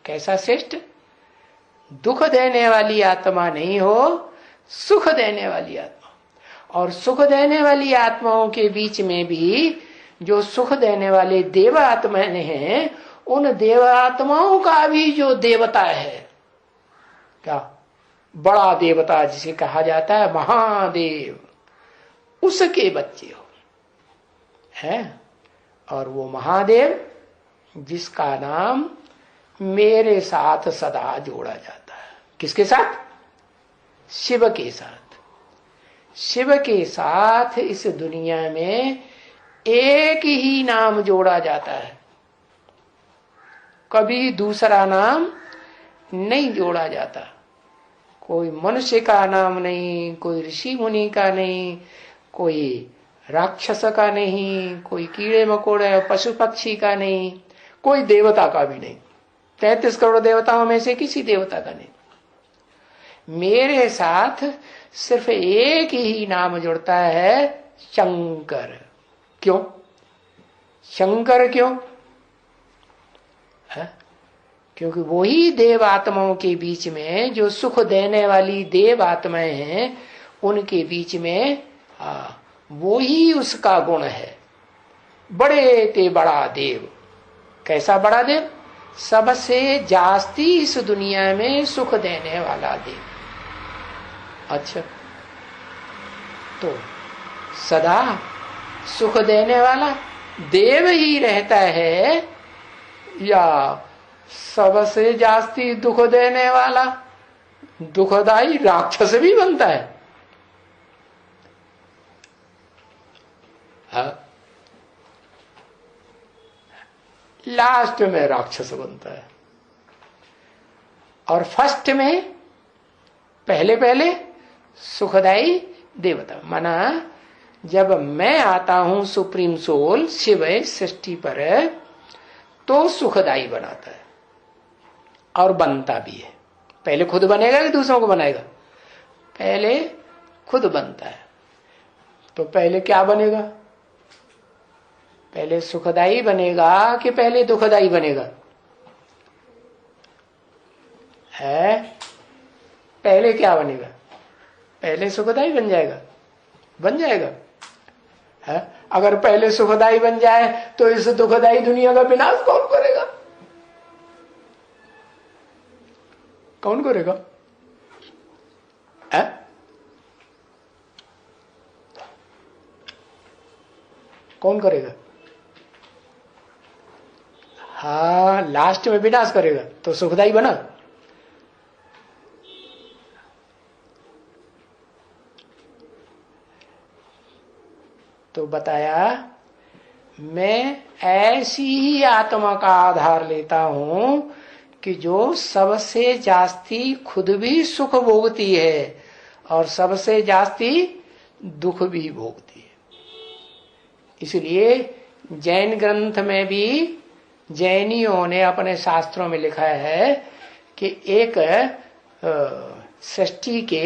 कैसा श्रेष्ठ? दुख देने वाली आत्मा नहीं हो, सुख देने वाली आत्मा। और सुख देने वाली आत्माओं के बीच में भी जो सुख देने वाले देव आत्माएं हैं, उन देव आत्माओं का भी जो देवता है, क्या बड़ा देवता जिसे कहा जाता है महादेव, उसके बच्चे हो है। और वो महादेव जिसका नाम मेरे साथ सदा जोड़ा जाता है। किसके साथ? शिव के साथ। शिव के साथ इस दुनिया में एक ही नाम जोड़ा जाता है, कभी दूसरा नाम नहीं जोड़ा जाता। कोई मनुष्य का नाम नहीं, कोई ऋषि मुनि का नहीं, कोई राक्षस का नहीं, कोई कीड़े मकोड़े पशु पक्षी का नहीं, कोई देवता का भी नहीं। 33 करोड़ देवताओं में से किसी देवता का नहीं। मेरे साथ सिर्फ एक ही नाम जुड़ता है, शंकर। क्यों शंकर? क्यों है? क्योंकि वही देव आत्माओं के बीच में जो सुख देने वाली देव आत्माएं हैं, उनके बीच में वो ही उसका गुण है। बड़े ते बड़ा देव। कैसा बड़ा देव? सबसे जास्ती इस दुनिया में सुख देने वाला देव। अच्छा, तो सदा सुख देने वाला देव ही रहता है या सबसे जास्ती दुख देने वाला दुखदाई राक्षस भी बनता है? हाँ? लास्ट में राक्षस बनता है और फर्स्ट में पहले पहले सुखदाई देवता। माना जब मैं आता हूं सुप्रीम सोल शिव सृष्टि पर तो सुखदाई बनाता है और बनता भी है। पहले खुद बनेगा कि दूसरों को बनाएगा? पहले खुद बनता है। तो पहले क्या बनेगा? पहले सुखदाई बनेगा कि पहले दुखदाई बनेगा? है? पहले क्या बनेगा? पहले सुखदाई बन जाएगा। बन जाएगा है? अगर पहले सुखदाई बन जाए तो इस दुखदाई दुनिया का विनाश कौन करेगा? कौन करेगा? है? कौन करेगा? हाँ, लास्ट में विनाश करेगा तो सुखदाई बना। तो बताया मैं ऐसी ही आत्मा का आधार लेता हूं कि जो सबसे जास्ती खुद भी सुख भोगती है और सबसे जास्ती दुख भी भोगती है। इसलिए जैन ग्रंथ में भी जैनियों ने अपने शास्त्रों में लिखा है कि एक सृष्टि के,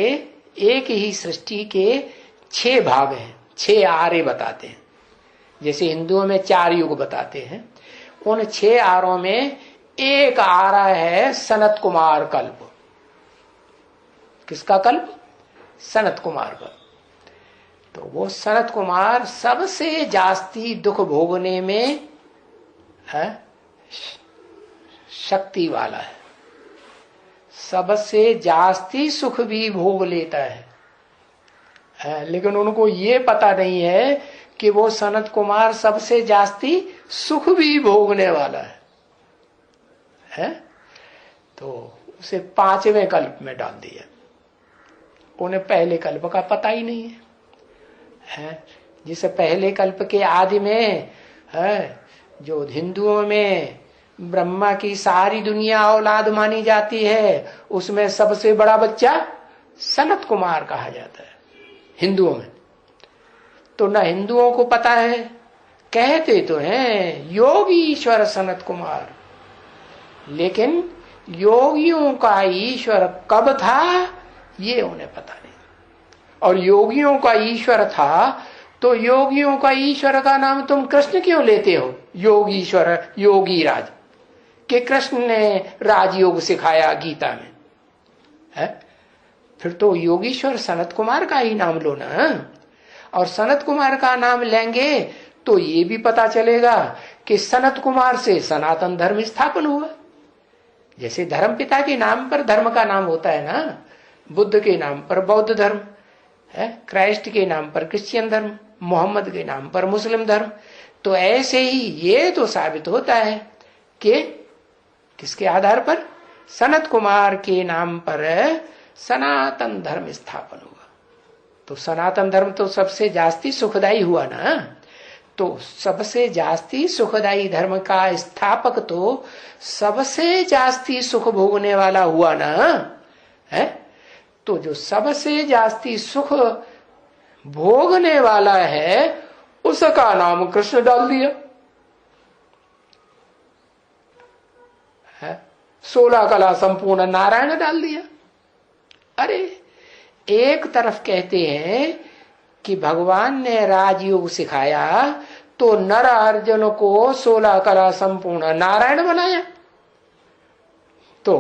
एक ही सृष्टि के 6 भाग हैं, 6 आरे बताते हैं। जैसे हिंदुओं में 4 युग बताते हैं, उन 6 आरों में एक आरा है सनत कुमार कल्प। किसका कल्प? सनत कुमार का। तो वो सनत कुमार सबसे जास्ती दुख भोगने में है शक्ति वाला है, सबसे जास्ती सुख भी भोग लेता है। लेकिन उनको ये पता नहीं है कि वो सनत कुमार सबसे जास्ती सुख भी भोगने वाला है? तो उसे 5वें कल्प में डाल दिया। उन्हें पहले कल्प का पता ही नहीं है। जिसे पहले कल्प के आदि में है, जो हिंदुओं में ब्रह्मा की सारी दुनिया औलाद मानी जाती है, उसमें सबसे बड़ा बच्चा सनत कुमार कहा जाता है हिंदुओं में। तो न हिंदुओं को पता है, कहते तो हैं योगी ईश्वर सनत कुमार, लेकिन योगियों का ईश्वर कब था ये उन्हें पता नहीं। और योगियों का ईश्वर था तो योगियों का ईश्वर का नाम तुम कृष्ण क्यों लेते हो? योगीश्वर, योगी राज, कि कृष्ण ने राजयोग सिखाया गीता में है? फिर तो योगीश्वर सनत कुमार का ही नाम लो ना। और सनत कुमार का नाम लेंगे तो ये भी पता चलेगा कि सनत कुमार से सनातन धर्म स्थापन हुआ। जैसे धर्म पिता के नाम पर धर्म का नाम होता है ना, बुद्ध के नाम पर बौद्ध धर्म है, क्राइस्ट के नाम पर क्रिश्चियन धर्म, मोहम्मद के नाम पर मुस्लिम धर्म। तो ऐसे ही ये तो साबित होता है कि किसके आधार पर? सनत कुमार के नाम पर सनातन धर्म स्थापन हुआ। तो सनातन धर्म तो सबसे जास्ती सुखदायी हुआ ना। तो सबसे जास्ती सुखदायी धर्म का स्थापक तो सबसे जास्ती सुख भोगने वाला हुआ ना है। तो जो सबसे जास्ती सुख भोगने वाला है उसका नाम कृष्ण डाल दिया है। 16 कला संपूर्ण नारायण डाल दिया। अरे एक तरफ कहते हैं कि भगवान ने राजयोग सिखाया तो नर अर्जुन को 16 कला संपूर्ण नारायण बनाया। तो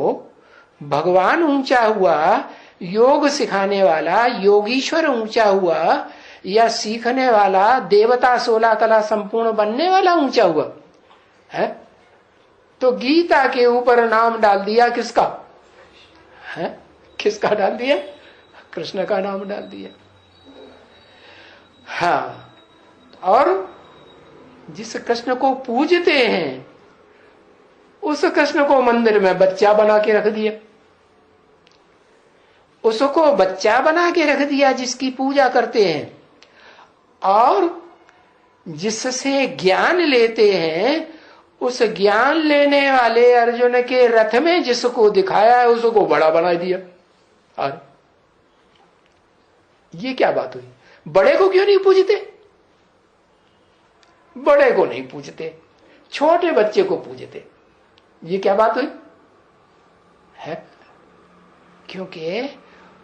भगवान ऊंचा हुआ योग सिखाने वाला योगीश्वर ऊंचा हुआ या सीखने वाला देवता 16 कला संपूर्ण बनने वाला ऊंचा हुआ है? तो गीता के ऊपर नाम डाल दिया किसका है? किसका डाल दिया? कृष्ण का नाम डाल दिया। हाँ, और जिस कृष्ण को पूजते हैं उस कृष्ण को मंदिर में बच्चा बना के रख दिया, उसको बच्चा बना के रख दिया जिसकी पूजा करते हैं। और जिससे ज्ञान लेते हैं उस ज्ञान लेने वाले अर्जुन के रथ में जिसको दिखाया है उसको बड़ा बना दिया। और ये क्या बात हुई? बड़े को क्यों नहीं पूजते? बड़े को नहीं पूजते, छोटे बच्चे को पूजते। ये क्या बात हुई है? क्योंकि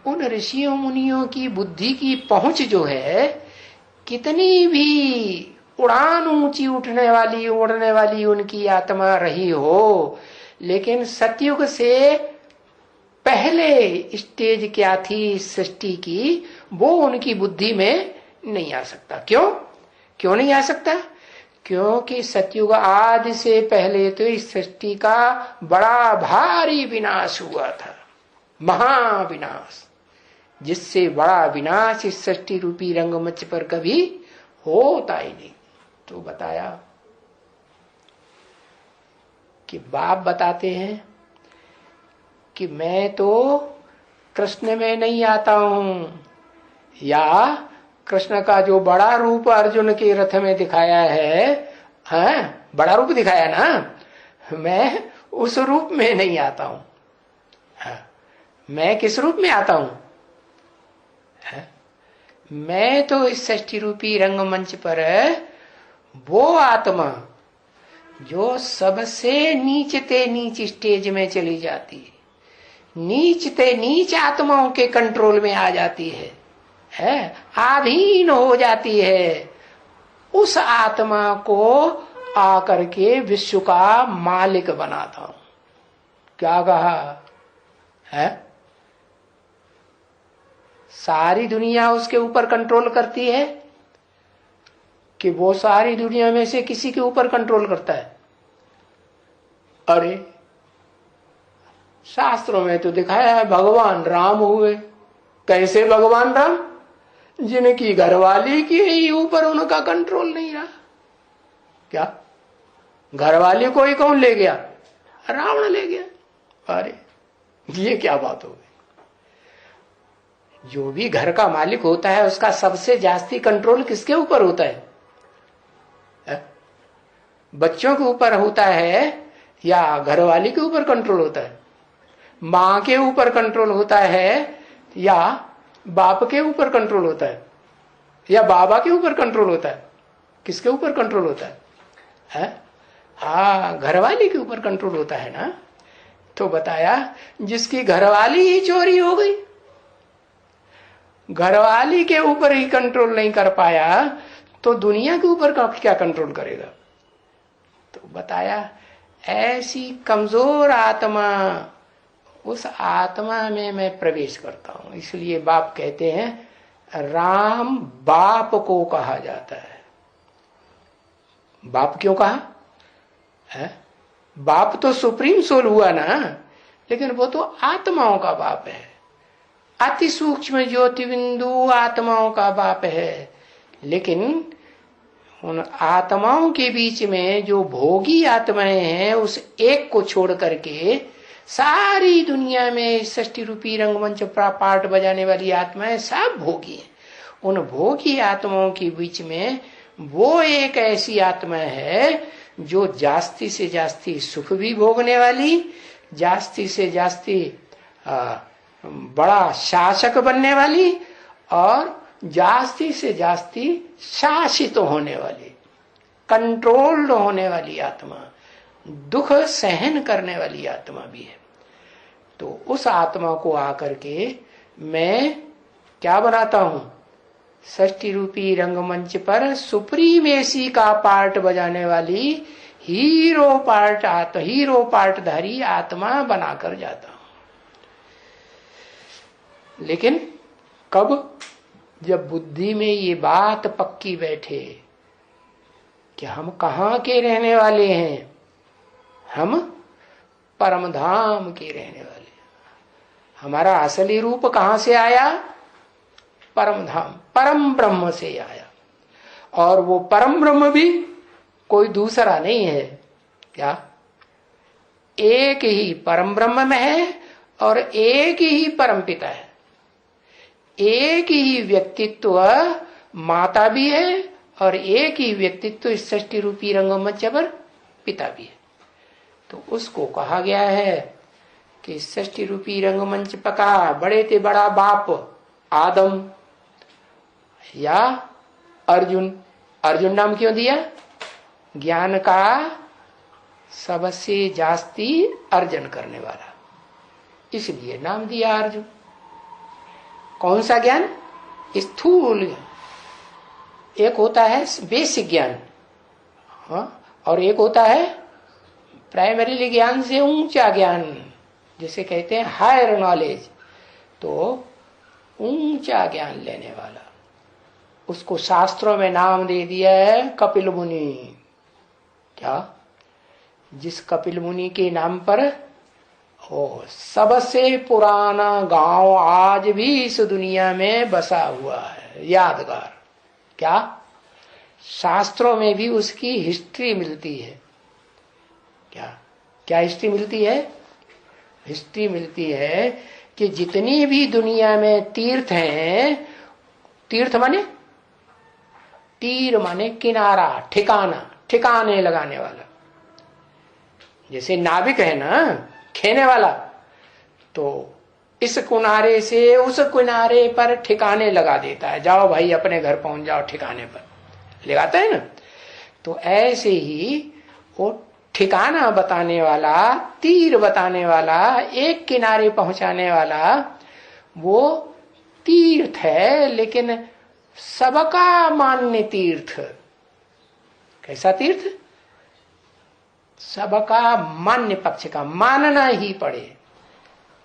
उन ऋषियों मुनियों की बुद्धि की पहुंच जो है, कितनी भी उड़ान ऊंची उठने वाली उड़ने वाली उनकी आत्मा रही हो, लेकिन सतयुग से पहले स्टेज क्या थी सृष्टि की, वो उनकी बुद्धि में नहीं आ सकता। क्यों नहीं आ सकता? क्योंकि सतयुग आदि से पहले तो इस सृष्टि का बड़ा भारी विनाश हुआ था, महाविनाश, जिससे बड़ा विनाश इस सृष्टि रूपी रंगमंच पर कभी होता ही नहीं। तो बताया कि बाप बताते हैं कि मैं तो कृष्ण में नहीं आता हूं, या कृष्ण का जो बड़ा रूप अर्जुन के रथ में दिखाया है, हाँ, बड़ा रूप दिखाया ना, मैं उस रूप में नहीं आता हूं। हाँ, मैं किस रूप में आता हूं? हाँ, मैं तो इस सृष्टि रूपी रंगमंच पर वो आत्मा जो सबसे नीचते नीच स्टेज में चली जाती है, नीचते नीच आत्माओं के कंट्रोल में आ जाती है, आधीन हो जाती है, उस आत्मा को आकर के विश्व का मालिक बनाता हूं। क्या कहा है? सारी दुनिया उसके ऊपर कंट्रोल करती है कि वो सारी दुनिया में से किसी के ऊपर कंट्रोल करता है? अरे शास्त्रों में तो दिखाया है भगवान राम हुए। कैसे भगवान राम? जिनकी घरवाली के ही ऊपर उनका कंट्रोल नहीं रहा। क्या घरवाली को ही कौन ले गया? रावण ले गया। अरे ये क्या बात हो गई? जो भी घर का मालिक होता है उसका सबसे जास्ती कंट्रोल किसके ऊपर होता है? बच्चों के ऊपर होता है या घरवाली के ऊपर कंट्रोल होता है? माँ के ऊपर कंट्रोल होता है या बाप के ऊपर कंट्रोल होता है या बाबा के ऊपर कंट्रोल होता है? किसके ऊपर कंट्रोल होता है? हाँ, घरवाली के ऊपर कंट्रोल होता है ना। तो बताया जिसकी घरवाली ही चोरी हो गई, घरवाली के ऊपर ही कंट्रोल नहीं कर पाया तो दुनिया के ऊपर क्या कंट्रोल करेगा? तो बताया ऐसी कमजोर आत्मा, उस आत्मा में मैं प्रवेश करता हूं। इसलिए बाप कहते हैं राम बाप को कहा जाता है। बाप क्यों कहा है? बाप तो सुप्रीम सोल हुआ ना, लेकिन वो तो आत्माओं का बाप है, अति सूक्ष्म ज्योति बिंदु आत्माओं का बाप है। लेकिन उन आत्माओं के बीच में जो भोगी आत्माएं हैं, उस एक को छोड़ करके सारी दुनिया में सृष्टि रूपी रंगमंच पार्ट बजाने वाली आत्माएं सब भोगी हैं। उन भोगी आत्माओं के बीच में वो एक ऐसी आत्मा है जो जास्ती से जास्ती सुख भी भोगने वाली, जास्ती से जास्ती बड़ा शासक बनने वाली और जास्ती से जास्ती शासित होने वाली, कंट्रोल्ड होने वाली आत्मा, दुख सहन करने वाली आत्मा भी है। तो उस आत्मा को आकर के मैं क्या बनाता हूं? षष्ठी रूपी रंगमंच पर सुप्रीमेसी का पार्ट बजाने वाली हीरो पार्टधारी आत्मा बनाकर जाता हूं। लेकिन कब? जब बुद्धि में ये बात पक्की बैठे कि हम कहाँ के रहने वाले हैं, हम परमधाम के रहने वाले। हमारा असली रूप कहां से आया? परमधाम, परम ब्रह्म से आया। और वो परम ब्रह्म भी कोई दूसरा नहीं है। क्या? एक ही परम ब्रह्म में है और एक ही परम पिता है। एक ही व्यक्तित्व माता भी है और एक ही व्यक्तित्व सृष्टि रूपी रंगमंच पर पिता भी है। तो उसको कहा गया है कि सृष्टि रूपी रंगमंच पका बड़े ते बड़ा बाप आदम या अर्जुन। अर्जुन नाम क्यों दिया? ज्ञान का सबसे जास्ती अर्जन करने वाला, इसलिए नाम दिया अर्जुन। कौन सा ज्ञान? स्थूल ज्ञान। एक होता है बेसिक ज्ञान, हाँ, और एक होता है प्राइमरी ज्ञान से ऊंचा ज्ञान, जिसे कहते हैं हायर नॉलेज। तो ऊंचा ज्ञान लेने वाला, उसको शास्त्रों में नाम दे दिया है कपिल मुनि। क्या? जिस कपिल मुनि के नाम पर सबसे पुराना गांव आज भी इस दुनिया में बसा हुआ है, यादगार। क्या? शास्त्रों में भी उसकी हिस्ट्री मिलती है। क्या क्या हिस्ट्री मिलती है? हिस्ट्री मिलती है कि जितनी भी दुनिया में तीर्थ हैं, तीर्थ माने तीर माने किनारा, ठिकाना, ठिकाने लगाने वाला। जैसे नाविक है ना, खेने वाला, तो इस किनारे से उस किनारे पर ठिकाने लगा देता है, जाओ भाई अपने घर पहुंच जाओ, ठिकाने पर लगाता है ना। तो ऐसे ही वो ठिकाना बताने वाला, तीर बताने वाला, एक किनारे पहुंचाने वाला, वो तीर्थ है। लेकिन सबका मान्य तीर्थ। कैसा तीर्थ? सबका मान्य पक्ष का, मानना ही पड़े।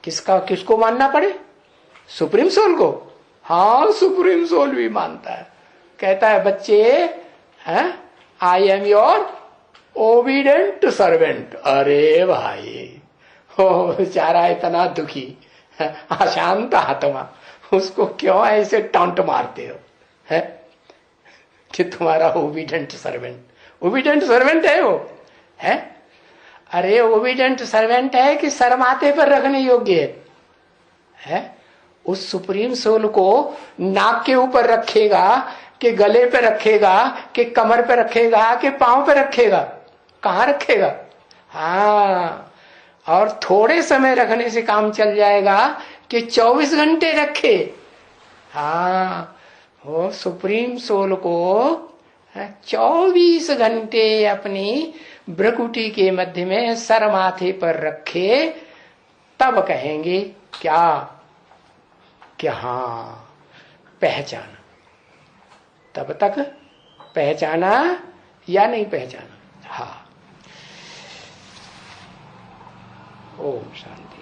किसका? किसको मानना पड़े? सुप्रीम सोल को। हाँ, सुप्रीम सोल भी मानता है, कहता है बच्चे, I am your obedient servant. अरे भाई, हो बेचारा इतना दुखी, अशांत आत्मा, उसको क्यों ऐसे टॉन्ट मारते हो है कि तुम्हारा ओबीडेंट सर्वेंट? ओबीडेंट सर्वेंट है वो, है? अरे ओबीडेंट सर्वेंट है कि सर माथे पर रखने योग्य है? उस सुप्रीम सोल को नाक के ऊपर रखेगा कि गले पे रखेगा कि कमर पे रखेगा कि पांव पे रखेगा? कहां रखेगा? हाँ, और थोड़े समय रखने से काम चल जाएगा कि 24 घंटे रखे? हाँ, वो सुप्रीम सोल को 24 घंटे अपनी भ्रकुटी के मध्य में सर माथे पर रखे, तब कहेंगे क्या? कि हाँ पहचाना। तब तक पहचाना या नहीं पहचाना? हाँ। ओम शांति।